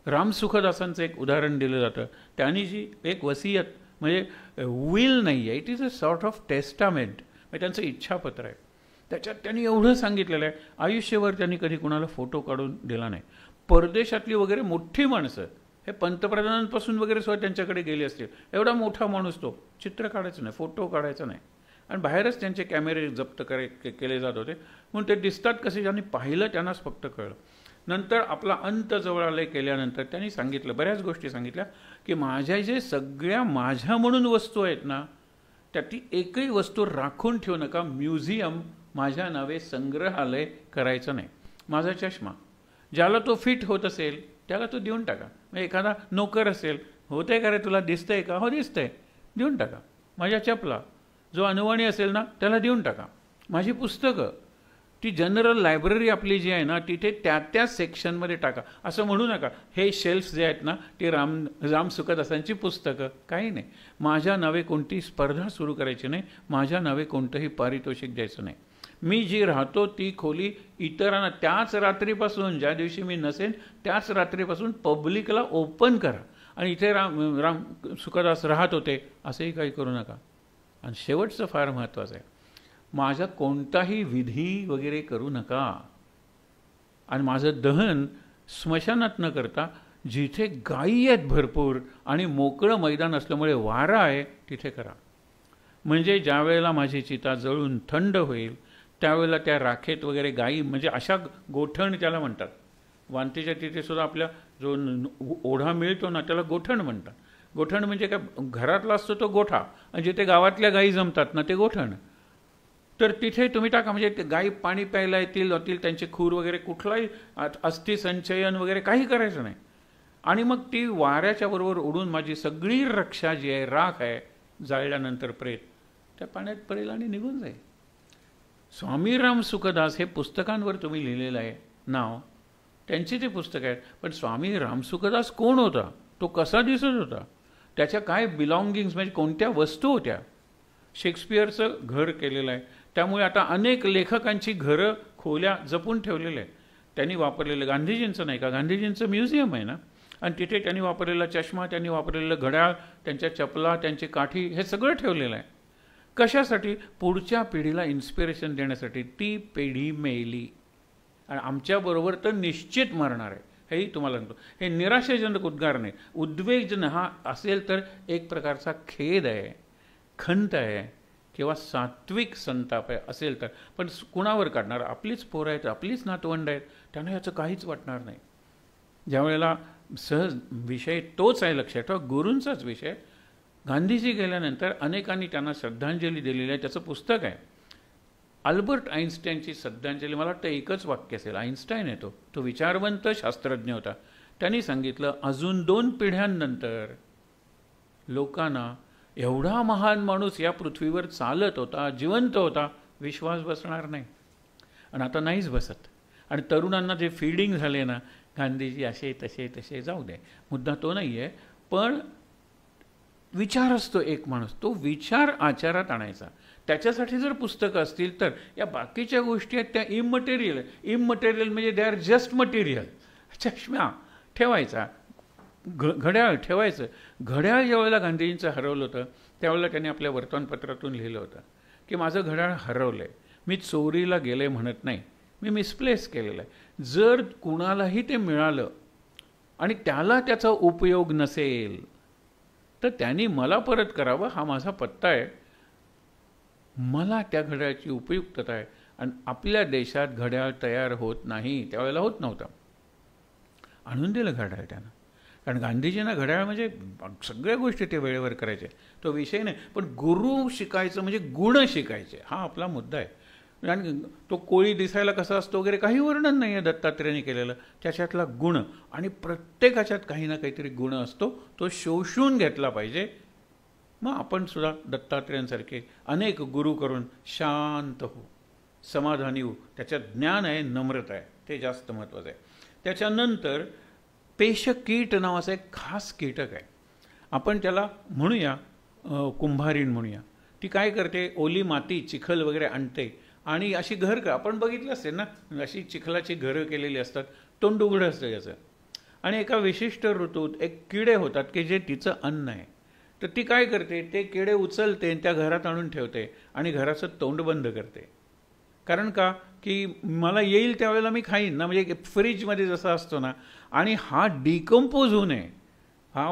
[SPEAKER 1] रामसुखदासांचं एक उदाहरण दिलं जातं. त्यांनी जी एक वसियत, म्हणजे विल नाही आहे, it is a sort of testament, म्हणजे त्यांचं इच्छापत्र आहे. त्याच्यात त्यांनी एवढं सांगितलेलं आहे, आयुष्यभर त्यांनी कधी कुणाला फोटो काढून दिला नाही. परदेशातली वगैरे मोठी माणसं, हे पंतप्रधानांपासून वगैरे सुद्धा त्यांच्याकडे गेले असतील, एवढा मोठा माणूस तो, चित्र काढायचं नाही, फोटो काढायचा नाही, आणि बाहेरच त्यांचे कॅमेरे जप्त केले जात होते. म्हणून ते दिसतात कसे, ज्यांनी पाहिलं त्यांनाच फक्त कळलं. नंतर आपला अंत जवळ आले केल्यानंतर त्यांनी सांगितलं, बऱ्याच गोष्टी सांगितल्या की माझ्या जे सगळ्या माझ्या म्हणून वस्तू आहेत ना, त्यातली एकही वस्तू राखून ठेवू नका, म्युझियम माझ्या नावे संग्रहालय करायचं नाही. माझा चष्मा, ज्याला तो फिट होत असेल त्याला तो देऊन टाका. म्हणजे एखादा नोकर असेल, होतंय का रे तुला, दिसतंय का, हो दिसतंय, देऊन टाका. माझ्या चपला, जो अनवाणी असेल ना त्याला देऊन टाका. माझी पुस्तकं, ती जनरल लायब्ररी आपली जी आहे ना तिथे त्या सेक्शनमध्ये टाका. असं म्हणू नका हे शेल्फ्स जे आहेत ना ते राम सुखदासांची पुस्तकं, काही नाही. माझ्या नावे कोणती स्पर्धा सुरू करायची नाही, माझ्या नावे कोणतंही पारितोषिक द्यायचं नाही. मी जी राहतो ती खोली इतरांना त्याच रात्रीपासून, ज्या दिवशी मी नसेन त्याच रात्रीपासून पब्लिकला ओपन करा. आणि इथे राम सुखदास राहत होते असंही काही करू नका. आणि शेवटचं फार महत्त्वाचं आहे, माझा कोणताही विधी वगैरे करू नका. आणि माझं दहन स्मशानात न करता जिथे गायी आहेत भरपूर आणि मोकळं मैदान असल्यामुळे वारा आहे तिथे करा. म्हणजे ज्या वेळेला माझी चिता जळून थंड होईल त्यावेळेला त्या राखेत वगैरे गायी, म्हणजे अशा गोठण त्याला म्हणतात. वांतीच्या तिथे सुद्धा आपल्या जो ओढा मिळतो ना त्याला गोठण म्हणतात. गोठण म्हणजे काय, घरातला असतो तो गोठा आणि जिथे गावातल्या गायी जमतात ना ते गोठण. तर तिथे तुम्ही टाका, म्हणजे ते गायी पाणी प्यायला येतील, त्यांचे खूर वगैरे, कुठलाही अस्थि संचयन वगैरे काही करायचं नाही. आणि मग ती वाऱ्याच्या बरोबर उडून माझी सगळी रक्षा जी आहे, राख आहे, जाळल्यानंतर प्रेत त्या पाण्यात पडेल आणि निघून जाईल. स्वामी राम सुखदास हे पुस्तकांवर तुम्ही लिहिलेलं आहे नाव, त्यांची ते पुस्तक आहेत. पण स्वामी राम सुखदास कोण होता, तो कसा दिसत होता, त्याच्या काय बिलॉंगिंग्स म्हणजे कोणत्या वस्तू होत्या. शेक्सपियरचं घर केलेलं आहे, त्यामुळे आता अनेक लेखकांची घरं खोल्या जपून ठेवलेल्या आहेत. त्यांनी वापरलेलं, गांधीजींचं नाही का, गांधीजींचं म्युझियम आहे ना, आणि तिथे त्यांनी वापरलेला चष्मा, त्यांनी वापरलेलं घड्याळ, त्यांच्या चपला, त्यांची काठी, हे सगळं ठेवलेलं आहे. कशासाठी, पुढच्या पिढीला इन्स्पिरेशन देण्यासाठी. ती पिढी मेली आणि आमच्याबरोबर तर निश्चित मरणार आहे, हेही तुम्हाला सांगतो. हे निराशाजनक उद्गार नाही, उद्वेगजन हा असेल तर एक प्रकारचा खेद आहे, खंत आहे किंवा सात्विक संताप आहे असेल तर. पण कुणावर काढणार, आपलीच पोरं आहेत, आपलीच नातवंड आहेत, त्यांना याचं काहीच वाटणार नाही. ज्यावेळेला सहज विषय तोच आहे, लक्षात ठेवा, गुरूंचाच विषय. गांधीजी गेल्यानंतर अनेकांनी त्यांना श्रद्धांजली दिलेली आहे, त्याचं पुस्तक आहे. अल्बर्ट आईन्स्टाईनची श्रद्धांजली, मला वाटतं एकच वाक्य असेल, आईन्स्टाईन आहे तो विचारवंत शास्त्रज्ञ होता. त्यांनी सांगितलं अजून 2 पिढ्यांनंतर लोकांना एवढा महान माणूस या पृथ्वीवर चालत होता, जिवंत होता, विश्वास बसणार नाही. आणि आता नाहीच बसत. आणि तरुणांना जे फीडिंग झाले ना, गांधीजी असे तसे तसे, जाऊ दे, मुद्दा तो नाही आहे. पण विचार असतो एक माणूस, तो विचार आचारात आणायचा. त्याच्यासाठी जर पुस्तकं असतील तर या बाकीच्या गोष्टी आहेत त्या इममटेरियल. इममटेरियल म्हणजे दे आर जस्ट मटेरियल. चष्मा ठेवायचा, घड्याळ ठेवायचं. घड्याळ ज्यावेळेला गांधीजींचं हरवलं होतं त्यावेळेला त्यांनी आपल्या वर्तमानपत्रातून लिहिलं होतं की माझं घड्याळ हरवलं आहे, मी चोरीला गेले म्हणत नाही, मी मिसप्लेस केलेलं आहे. जर कुणालाही ते मिळालं आणि त्याला त्याचा उपयोग नसेल तर त्यांनी मला परत करावं, हा माझा पत्ता आहे. मला त्या घड्याळाची उपयुक्तता आहे. आणि आपल्या देशात घड्याळ तयार होत नाही, त्यावेळेला होत नव्हतं. आणून दिलं घड्याळ त्यानं, कारण गांधीजींना घड्याळ म्हणजे सगळ्या गोष्टी ते वेळेवर करायचे, तो विषय नाही. पण गुरु शिकायचं म्हणजे गुण शिकायचे, हा आपला मुद्दा आहे. आणि तो कोळी दिसायला कसा असतो वगैरे काही वर्णन नाही आहे दत्तात्रेयांनी केलेलं, त्याच्यातला गुण. आणि प्रत्येकाच्यात काही ना काहीतरी गुण असतो, तो शोषून घेतला पाहिजे. मग आपण सुद्धा दत्तात्रेयांसारखे अनेक गुरु करून शांत हो, समाधानी हो. त्याच्यात ज्ञान आहे, नम्रता आहे, ते जास्त महत्त्वाचं आहे. त्याच्यानंतर पेशकीट नावाचा एक खास कीटक आहे, आपण त्याला म्हणूया कुंभारीण म्हणूया. ती काय करते, ओली माती चिखल वगैरे आणते आणि अशी घर आपण बघितलं असेल ना, अशी चिखलाची घरं केलेली असतात, तोंड उघडं असतं याचं. आणि एका विशिष्ट ऋतूत एक किडे होतात की जे तिचं अन्न आहे. तर ती काय करते, ते किडे उचलते त्या घरात आणून ठेवते आणि घराचं तोंड बंद करते. कारण का, की मला येईल त्यावेळेला मी खाईन ना, म्हणजे फ्रीजमध्ये जसा असतो ना. आणि हा डिकम्पोज होऊ नये, हा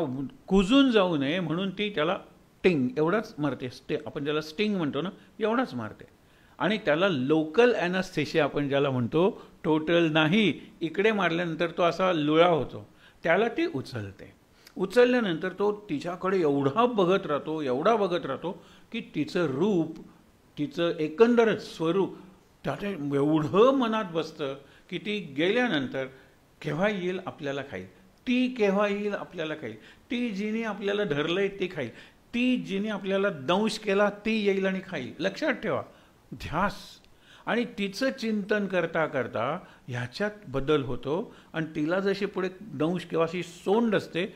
[SPEAKER 1] कुजून जाऊ नये म्हणून ती त्याला टिंग एवढाच मारते. आपण ज्याला स्टिंग म्हणतो ना, एवढाच मारते. आणि त्याला लोकल ॲनास्थेशिया आपण ज्याला म्हणतो, टोटल नाही. इकडे मारल्यानंतर तो असा लुळा होतो, त्याला ती उचलते. उचलल्यानंतर तो तिच्याकडे एवढा बघत राहतो, एवढा बघत राहतो की तिचं रूप, तिचं एकंदरच स्वरूप त्याच्या एवढं मनात बसतं की ती गेल्यानंतर केव्हा येईल आपल्याला खाईल, ती केव्हा येईल आपल्याला खाईल, ती जिने आपल्याला धरलंय ती खाईल, ती जिने आपल्याला दंश केला ती येईल आणि खाईल. लक्षात ठेवा, ध्यास. आणि तिचं चिंतन करता करता ह्याच्यात बदल होतो आणि तिला जशी पुढे दंश किंवा अशी सोंड असते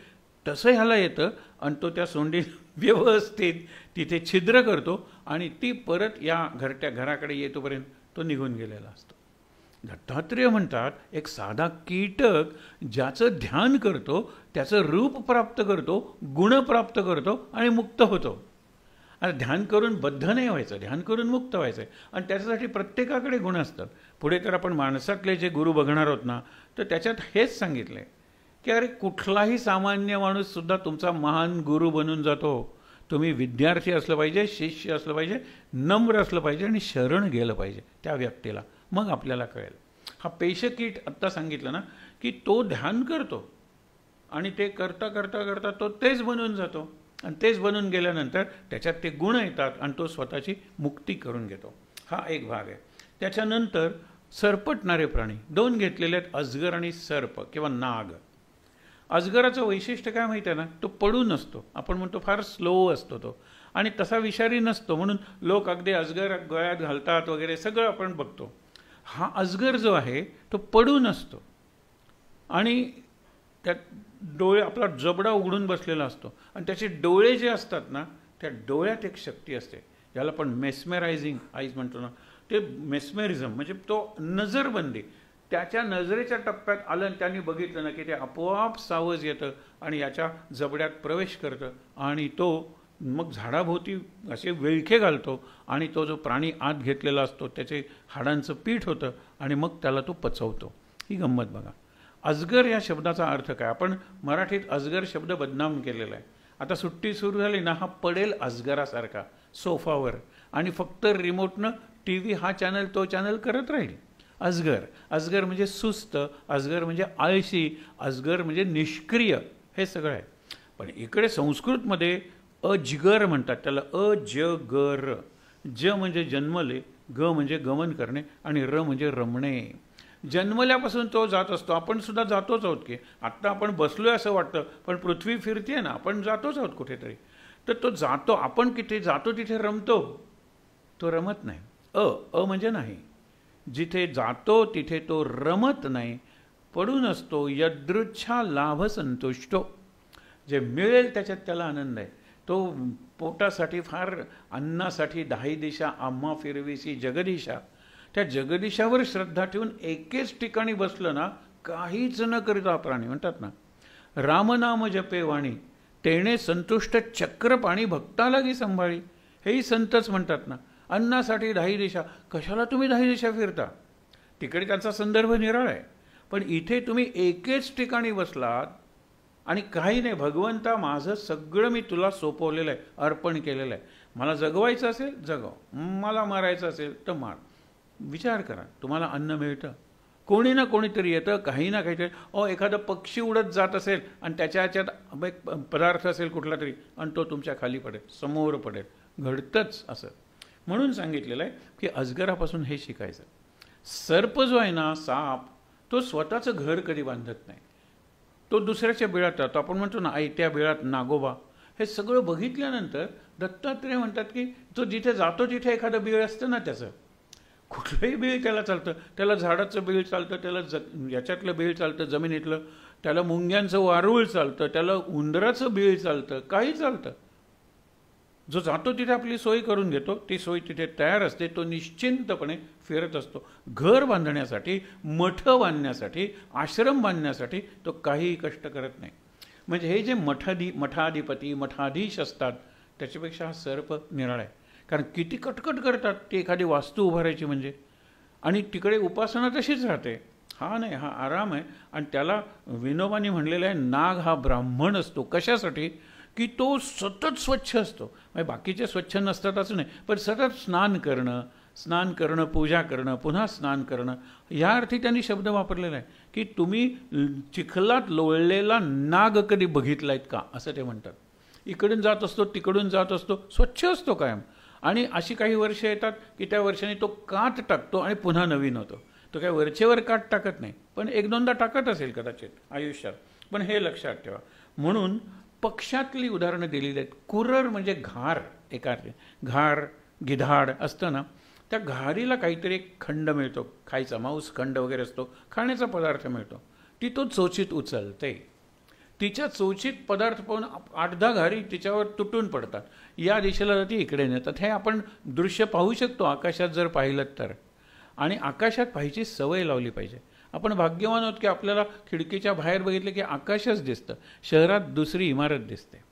[SPEAKER 1] तसं ह्याला येतं आणि तो त्या सोंडीत व्यवस्थित तिथे छिद्र करतो आणि ती परत या घराकडे येतोपर्यंत तो निघून गेलेला असतो. दत्तात्रेय म्हणतात एक साधा कीटक ज्याचं ध्यान करतो त्याचं रूप प्राप्त करतो, गुण प्राप्त करतो आणि मुक्त होतो. आणि ध्यान करून बद्ध नाही व्हायचं, ध्यान करून मुक्त व्हायचं आहे. आणि त्याच्यासाठी प्रत्येकाकडे गुण असतात. पुढे तर आपण माणसातले जे गुरु बघणार आहोत ना, तर त्याच्यात हेच सांगितलं आहे की अरे कुठलाही सामान्य माणूससुद्धा तुमचा महान गुरु बनून जातो. तुम्ही विद्यार्थी असलं पाहिजे, शिष्य असलं पाहिजे, नम्र असलं पाहिजे आणि शरण गेलं पाहिजे त्या व्यक्तीला. मग आपल्याला कळेल. हा पेशकीट आत्ता सांगितलं ना की तो ध्यान करतो आणि ते करता करता करता तो तेच बनून जातो आणि तेच बनून गेल्यानंतर त्याच्यात ते गुण येतात आणि तो स्वतःची मुक्ती करून घेतो. हा एक भाग आहे. त्याच्यानंतर सरपटणारे प्राणी दोन घेतलेले आहेत, अजगर आणि सर्प किंवा नाग. अजगराचं वैशिष्ट्य काय माहिती आहे ना, तो पडून असतो. आपण म्हणतो फार स्लो असतो तो आणि तसा विषारी नसतो म्हणून लोक अगदी अजगर गळ्यात घालतात वगैरे सगळं आपण बघतो. हा अजगर जो आहे तो पडून असतो आणि त्यात डोळे आपला जबडा उघडून बसलेला असतो आणि त्याचे डोळे जे असतात ना त्या डोळ्यात एक शक्ती असते ज्याला आपण मेस्मेरायझिंग आईज म्हणतो ना, ते मेस्मेरिझम म्हणजे तो नजरबंदी. त्याच्या नजरेच्या टप्प्यात आलं आणि त्यांनी बघितलं ना की ते आपोआप सावज येतं आणि याच्या जबड्यात प्रवेश करतं आणि तो मग झाडाभोवती असे विळखे घालतो आणि तो जो प्राणी आत घेतलेला असतो त्याचे हाडांचं पीठ होतं आणि मग त्याला तो पचवतो. ही गंमत बघा. अजगर या शब्दाचा अर्थ काय, आपण मराठीत अजगर शब्द बदनाम केलेला आहे. आता सुट्टी सुरू झाली ना, हा पडेल अजगरासारखा सोफावर आणि फक्त रिमोटनं टी व्ही हा चॅनल तो चॅनल करत राहील. अजगर, अजगर म्हणजे सुस्त, अजगर म्हणजे आळशी, अजगर म्हणजे निष्क्रिय, हे सगळं आहे. पण इकडे संस्कृतमध्ये अजगर म्हणतात त्याला, अजगर. ज म्हणजे जन्मले, ग म्हणजे गमन करणे आणि र म्हणजे रमणे. जन्मल्यापासून तो जात असतो. आपण सुद्धा जातोच आहोत की आत्ता आपण बसलोय असं वाटतं पण पृथ्वी फिरते ना, आपण जातोच आहोत कुठेतरी. तर तो जातो, आपण किती जातो तिथे रमतो, तो रमत नाही. अ म्हणजे नाही. जिथे जातो तिथे तो रमत नाही, पडून असतो. यदृच्छा लाभ संतुष्टो, जे मिळेल त्याच्यात त्याला आनंद आहे. तो पोटासाठी फार अन्नासाठी दाही दिशा आम्हा फिरवीसी जगदिशा, त्या जगदीशावर श्रद्धा ठेवून एकेच ठिकाणी बसलं ना, काहीच न करीता प्राणी म्हणतात ना, रामनाम जपे वाणी तेणे संतुष्ट चक्रपाणी भक्ता लागी संभाळी. हेही संतच म्हणतात ना. अन्नासाठी दाही दिशा, कशाला तुम्ही दाही दिशा फिरता, तिकडे त्यांचा संदर्भ निराळा आहे. पण इथे तुम्ही एकेच ठिकाणी बसलात आणि काही नाही, भगवंता माझं सगळं मी तुला सोपवलेलं आहे, अर्पण केलेलं आहे. मला जगवायचं असेल जगव, मला मारायचं असेल तर मार. विचार करा, तुम्हाला अन्न मिळतं, कोणी ना कोणीतरी येतं, काही ना काहीतरी. एखादा पक्षी उडत जात असेल आणि त्याच्या ह्याच्यात एक पदार्थ असेल कुठला तरी आणि तो तुमच्या खाली पडेल, समोर पडेल. घडतंच असं. म्हणून सांगितलेलं आहे की अजगरापासून हे शिकायचं. सर्प जो आहे ना, साप, तो स्वतःचं घर कधी बांधत नाही, तो दुसऱ्याच्या बिळात राहतो. आपण म्हणतो ना आयत्या बिळात नागोबा. हे सगळं बघितल्यानंतर दत्तात्रेय म्हणतात की तो जिथे जातो तिथे एखादं बिळ असतं ना, त्याचं कुठलंही बिळ त्याला चालतं. त्याला झाडाचं बिळ चालतं, त्याला याच्यातलं बिळ चालतं, जमिनीतलं, त्याला मुंग्यांचं वारूळ चालतं, त्याला उंदराचं बिळ चालतं, काही चालतं. जो जातो तिथे आपली सोय करून घेतो, ती सोय तिथे तयार असते. तो निश्चिंतपणे फिरत असतो. घर बांधण्यासाठी, मठ बांधण्यासाठी, आश्रम बांधण्यासाठी तो काहीही कष्ट करत नाही. म्हणजे हे जे मठाधिपती मठाधीश असतात त्याच्यापेक्षा हा सर्प निराळा आहे. कारण किती कटकट करतात ती एखादी वास्तू उभारायची म्हणजे, आणि तिकडे उपासना तशीच राहते. हा नाही, हा आराम आहे. आणि त्याला विनोबांनी म्हणलेलं आहे, नाग हा ब्राह्मण असतो. कशासाठी की तो सतत स्वच्छ असतो. म्हणजे बाकीचे स्वच्छ नसतात असं नाही, पण सतत स्नान करणं, पूजा करणं, पुन्हा स्नान करणं, ह्या अर्थी त्यांनी शब्द वापरलेला आहे की तुम्ही चिखलात लोळलेला नाग कधी बघितलायत का, असं ते म्हणतात. इकडून जात असतो, तिकडून जात असतो, स्वच्छ असतो कायम. आणि अशी काही वर्ष येतात की त्या वर्षाने तो काठ टाकतो आणि पुन्हा नवीन होतो. तो काही वरचेवर काठ टाकत नाही, पण एक दोनदा टाकत असेल कदाचित आयुष्यात. पण हे लक्षात ठेवा. म्हणून पक्षातली उदाहरणं दिलेली आहेत. कुरर म्हणजे घार, एका घार गिधाड असतं ना, त्या घारीला काहीतरी एक खंड मिळतो, खायचा मांस खंड वगैरे असतो, खाण्याचा पदार्थ मिळतो. ती तो चोचीत उचलते. तिच्या चोचीत पदार्थ पाहून 8-10 घारी तिच्यावर तुटून पडतात. या दिशेला जाती, इकडे नेतात. हे आपण दृश्य पाहू शकतो आकाशात जर पाहिलं तर. आणि आकाशात पाहायची सवय लावली पाहिजे. आपण भाग्यवान आहोत की आपल्याला खिडकीच्या बाहेर बघितलं की आकाशच दिसतं, शहरात दुसरी इमारत दिसते.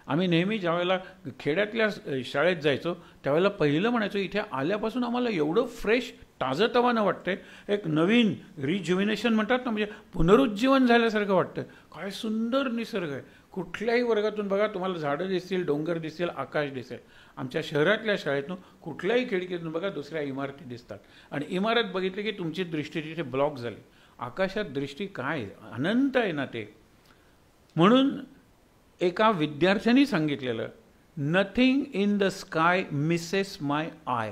[SPEAKER 1] आम्ही नेहमी ज्यावेळेला खेड्यातल्या शाळेत जायचो त्यावेळेला पहिलं म्हणायचो, इथे आल्यापासून आम्हाला एवढं फ्रेश ताजंतवानं वाटतंय, एक नवीन रिज्युमिनेशन म्हणतात ना, म्हणजे पुनरुज्जीवन झाल्यासारखं वाटतं. काय सुंदर निसर्ग आहे. कुठल्याही वर्गातून बघा तुम्हाला झाडं दिसतील, डोंगर दिसतील, आकाश दिसेल. आमच्या शहरातल्या शाळेतून कुठल्याही खिडकीतून बघा दुसऱ्या इमारती दिसतात. आणि इमारत बघितली की तुमची दृष्टी तिथे ब्लॉक झाली. आकाशात दृष्टी काय अनंत आहे ना ते. म्हणून एका विद्यार्थ्यांनी सांगितलेलं, nothing in the sky Mrs my I,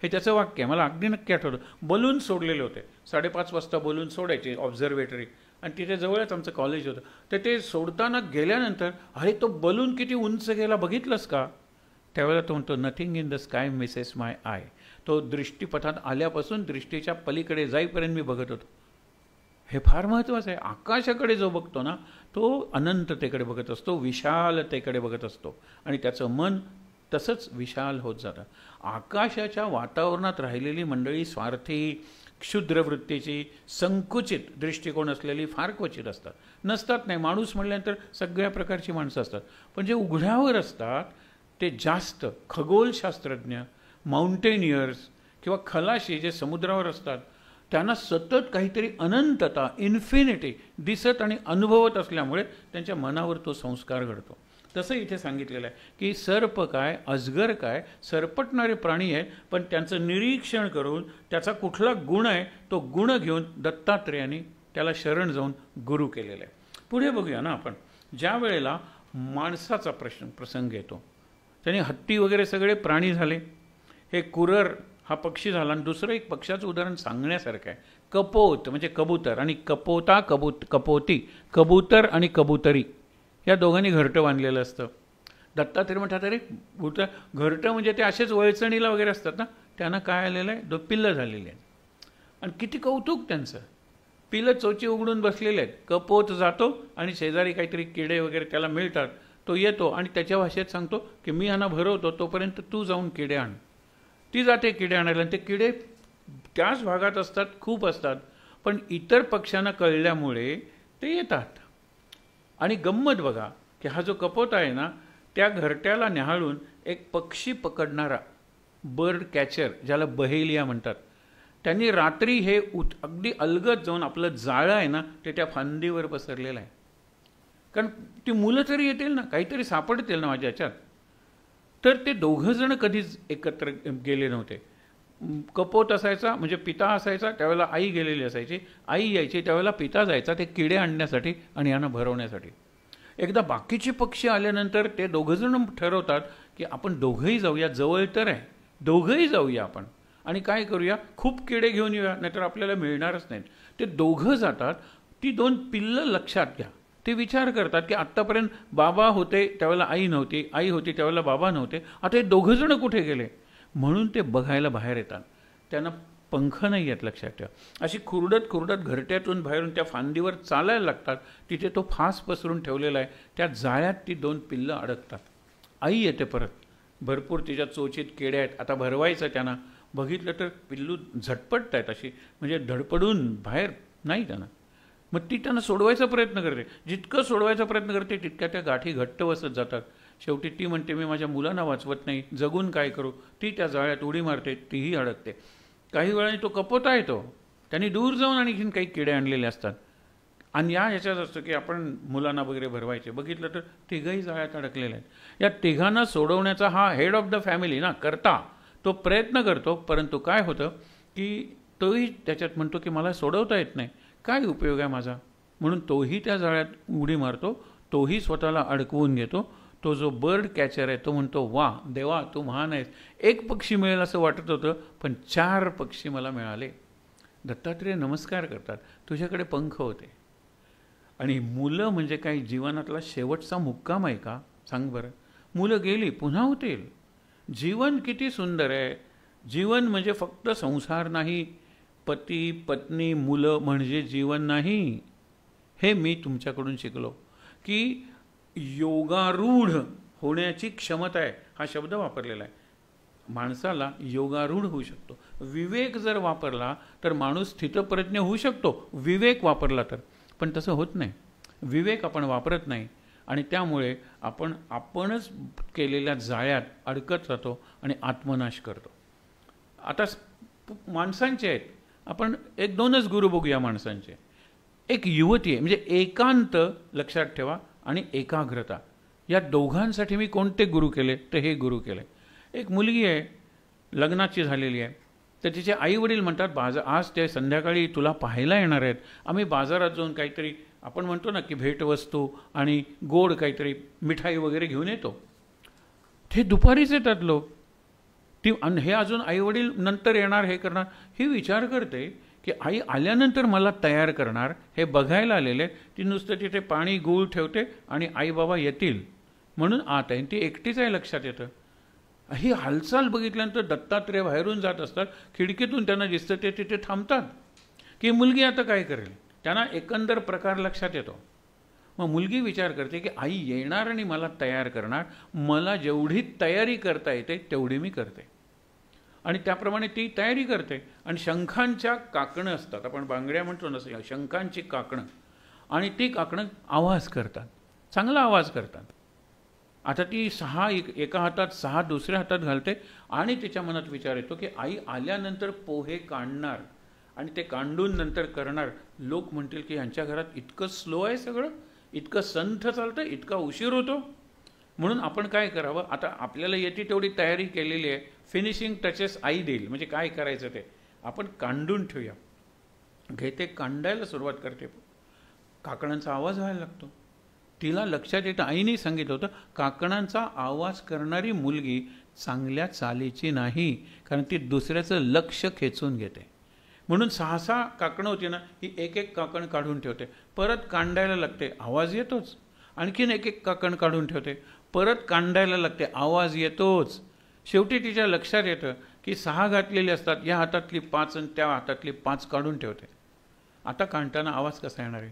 [SPEAKER 1] हे त्याचं वाक्य आहे. मला अगदी नक्की आठवतं. बलून सोडलेले होते, 5:30 वाजता बलून सोडायचे ऑब्झर्वेटरी, आणि तिथे जवळच आमचं कॉलेज होतं. तर ते सोडताना गेल्यानंतर, अरे तो बलून किती उंच गेला बघितलंस का? त्यावेळेला तो म्हणतो, nothing in the sky Mrs my I. तो दृष्टीपथात आल्यापासून दृष्टीच्या पलीकडे जाईपर्यंत मी बघत होतो. हे फार महत्त्वाचं आहे. आकाशाकडे जो बघतो ना तो अनंततेकडे बघत असतो, विशालतेकडे बघत असतो, आणि त्याचं मन तसंच विशाल होत जातं. आकाशाच्या वातावरणात राहिलेली मंडळी स्वार्थी, क्षुद्रवृत्तीची, संकुचित दृष्टिकोन असलेली फार क्वचित असतात. नसतात नाही, माणूस म्हटल्यानंतर सगळ्या प्रकारची माणसं असतात. पण जे उघड्यावर असतात ते जास्त खगोलशास्त्रज्ञ, माउंटेनियर्स किंवा खलाशी जे समुद्रावर असतात, त्यांना सतत काहीतरी अनंतता, इन्फिनिटी दिसत आणि अनुभवत असल्यामुळे त्यांच्या मनावर तो संस्कार घडतो. तसं इथे सांगितलेलं आहे की सर्प काय, अजगर काय, सरपटणारे प्राणी आहे, पण त्यांचं निरीक्षण करून त्याचा कुठला गुण आहे तो गुण घेऊन दत्तात्रेयांनी त्याला शरण जाऊन गुरु केलेला आहे. पुढे बघूया ना आपण. ज्या वेळेला माणसाचा प्रसंग येतो, त्यांनी हत्ती वगैरे सगळे प्राणी झाले, हे कुरर हा पक्षी झाला, आणि दुसरं एक पक्षाचं उदाहरण सांगण्यासारखं आहे. कपोत म्हणजे कबूतर, आणि कपोता कपोती, कबूतर आणि कबुतरी या दोघांनी घरटं बांधलेलं असतं. दत्तात्रेय म्हणतात, अरे घरटं म्हणजे ते असेच वळचणीला वगैरे असतात ना, त्यांना काय आलेलं आहे, पिल्लं झालेली आहेत. आणि किती कौतुक त्यांचं. पिल्लं चोची उघडून बसलेले आहेत. कपोत जातो आणि शेजारी काहीतरी किडे वगैरे त्याला मिळतात, तो येतो आणि त्याच्या भाषेत सांगतो की मी ह्यांना भरवतो, तोपर्यंत तू जाऊन किडे आण. ती जाते किडे आणायला, आणि ते किडे त्याच भागात असतात, खूप असतात, पण इतर पक्ष्यांना कळल्यामुळे ते येतात. आणि गंमत बघा की हा जो कपोत आहे ना, त्या घरट्याला न्याहाळून एक पक्षी पकडणारा बर्ड कॅचर, ज्याला बहेलिया म्हणतात, त्यांनी रात्री हे अगदी अलगद जाऊन आपलं जाळं आहे ना ते त्या फांदीवर पसरलेलं आहे. कारण ती मुलं तरी येतील ना, काहीतरी सापडतील ना माझ्या ह्याच्यात. तर ते दोघंजणं कधीच एकत्र गेले नव्हते. कपोत असायचा म्हणजे पिता असायचा, त्यावेळेला आई गेलेली असायची, आई यायची त्यावेळेला पिता जायचा ते किडे आणण्यासाठी आणि यांना भरवण्यासाठी. एकदा बाकीचे पक्षी आल्यानंतर ते दोघंजणं ठरवतात की आपण दोघंही जाऊया, जवळ तर आहे, दोघंही जाऊया आपण, आणि काय करूया, खूप किडे घेऊन येऊया, नाहीतर आपल्याला मिळणारच नाहीत. ते दोघं जातात. ती 2 पिल्लं लक्षात घ्या. ते विचार करतात की आत्तापर्यंत बाबा होते त्यावेळेला आई नव्हती, आई होती त्यावेळेला बाबा नव्हते, आता हे दोघंजणं कुठे गेले. म्हणून ते बघायला बाहेर येतात. त्यांना पंख नाही आहेत, लक्षात ठेवा. अशी खुरडत घरट्यातून बाहेरून त्या फांदीवर चालायला लागतात. तिथे तो फास पसरून ठेवलेला आहे, त्या जाळ्यात ती 2 पिल्लं अडकतात. आई येते परत, भरपूर तिच्या चोचीत किड्या आहेत, आता भरवायचं त्यांना. बघितलं तर पिल्लू झटपटत आहेत, अशी म्हणजे धडपडून बाहेर नाही त्यांना. मग ती त्यांना सोडवायचा प्रयत्न करते. जितकं सोडवायचा प्रयत्न करते तितक्या त्या गाठी घट्ट बसत जातात. शेवटी ती म्हणते, मी माझ्या मुलांना वाचवत नाही, जगून काय करू. ती त्या जाळ्यात उडी मारते, तीही अडकते. काही वेळाने तो कपोता येतो, त्यांनी दूर जाऊन आणखीन काही किडे आणलेले असतात, आणि ह्याच्यात असतं की आपण मुलांना वगैरे भरवायचे. बघितलं तर तिघंही जाळ्यात अडकलेले आहेत. या तिघांना सोडवण्याचा हा हेड ऑफ द फॅमिली ना, करता तो प्रयत्न करतो, परंतु काय होतं की तोही त्याच्यात म्हणतो की मला सोडवता येत नाही, काय उपयोग आहे माझा. म्हणून तोही त्या जाळ्यात उडी मारतो, तोही स्वतःला अडकवून घेतो. तो जो बर्ड कॅचर आहे तो म्हणतो, वा देवा तू महान आहेस, एक पक्षी मिळेल असं वाटत होतं, पण 4 पक्षी मला मिळाले. दत्तात्रेय नमस्कार करतात, तुझ्याकडे पंख होते. आणि मुलं म्हणजे काही जीवनातला शेवटचा मुक्काम आहे का, सांग बरं. मुलं गेली पुन्हा होतील. जीवन किती सुंदर आहे. जीवन म्हणजे फक्त संसार नाही, पती पत्नी मुलं म्हणजे जीवन नाही. हे मी तुमच्याकडून शिकलो की योगारूढ होण्याची क्षमता आहे. हा शब्द वापरलेला आहे. माणसाला योगारूढ होऊ शकतो. विवेक जर वापरला तर माणूस स्थितप्रज्ञ होऊ शकतो, विवेक वापरला तर. पण तसं होत नाही. विवेक आपण वापरत नाही आणि त्यामुळे आपणच केलेल्या जाळ्यात अडकत जातो आणि आत्मनाश करतो. आता माणसांचे आहेत, आपण एक दोनच गुरु बघूया माणसांचे. एक युवती आहे, म्हणजे एकांत लक्षात ठेवा आणि एकाग्रता, या दोघांसाठी मी कोणते गुरु केले तर हे गुरु केले. एक मुलगी आहे, लग्नाची झालेली आहे, तर तिचे आईवडील म्हणतात आज ते संध्याकाळी तुला पाहायला येणार आहेत, आम्ही बाजारात जाऊन काहीतरी आपण म्हणतो ना की भेटवस्तू आणि गोड काहीतरी मिठाई वगैरे घेऊन येतो. ते दुपारीच येतात लोक. ती हे अजून आईवडील नंतर येणार, हे करणार. ही विचार करते की आई आल्यानंतर मला तयार करणार, हे बघायला आलेले. ती नुसतं तिथे पाणी गूळ ठेवते आणि आई बाबा येतील म्हणून आत आहे. ती एकटीच आहे लक्षात येतं. ही हालचाल बघितल्यानंतर दत्तात्रेय बाहेरून जात असतात, खिडकीतून त्यांना दिसतं, ते तिथे थांबतात की मुलगी आता काय करेल. त्यांना एकंदर प्रकार लक्षात येतो. मग मुलगी विचार करते की आई येणार आणि मला तयार करणार, मला जेवढी तयारी करता येते तेवढी मी करते. आणि त्याप्रमाणे ती तयारी करते. आणि शंखांच्या काकणं असतात, आपण बांगड्या म्हणतो ना, शंखांची काकणं, आणि ती काकणं आवाज करतात, चांगला आवाज करतात. आता ती 6 एका हातात 6 दुसऱ्या हातात घालते आणि तिच्या मनात विचार येतो की आई आल्यानंतर पोहे काढणार आणि ते कांडून नंतर करणार. लोक म्हणतील की यांच्या घरात इतकं स्लो आहे सगळं, इतकं संथ चालतं, इतका उशीर होतो. म्हणून आपण काय करावं, आता आपल्याला येते तेवढी तयारी केलेली आहे, फिनिशिंग टचेस आई देईल, म्हणजे काय करायचं ते आपण कांडून ठेवूया. घेते, कांडायला सुरुवात करते, काकणांचा आवाज व्हायला लागतो. तिला लक्षात येतं, आईने सांगितलं होतं काकणांचा आवाज करणारी मुलगी चांगल्या चालीची नाही, कारण ती दुसऱ्याचं लक्ष खेचून घेते. म्हणून 6 काकणं होती ना, ही एक काकण काढून ठेवते, परत कांडायला लागते, आवाज येतोच. आणखीन एक काकण काढून ठेवते, परत कांडायला लागते, आवाज येतोच. शेवटी तिच्या लक्षात येतं की 6 घातलेली असतात, या हातातली 5 आणि त्या हातातली 5 काढून ठेवते. आता काढताना आवाज कसा येणार आहे.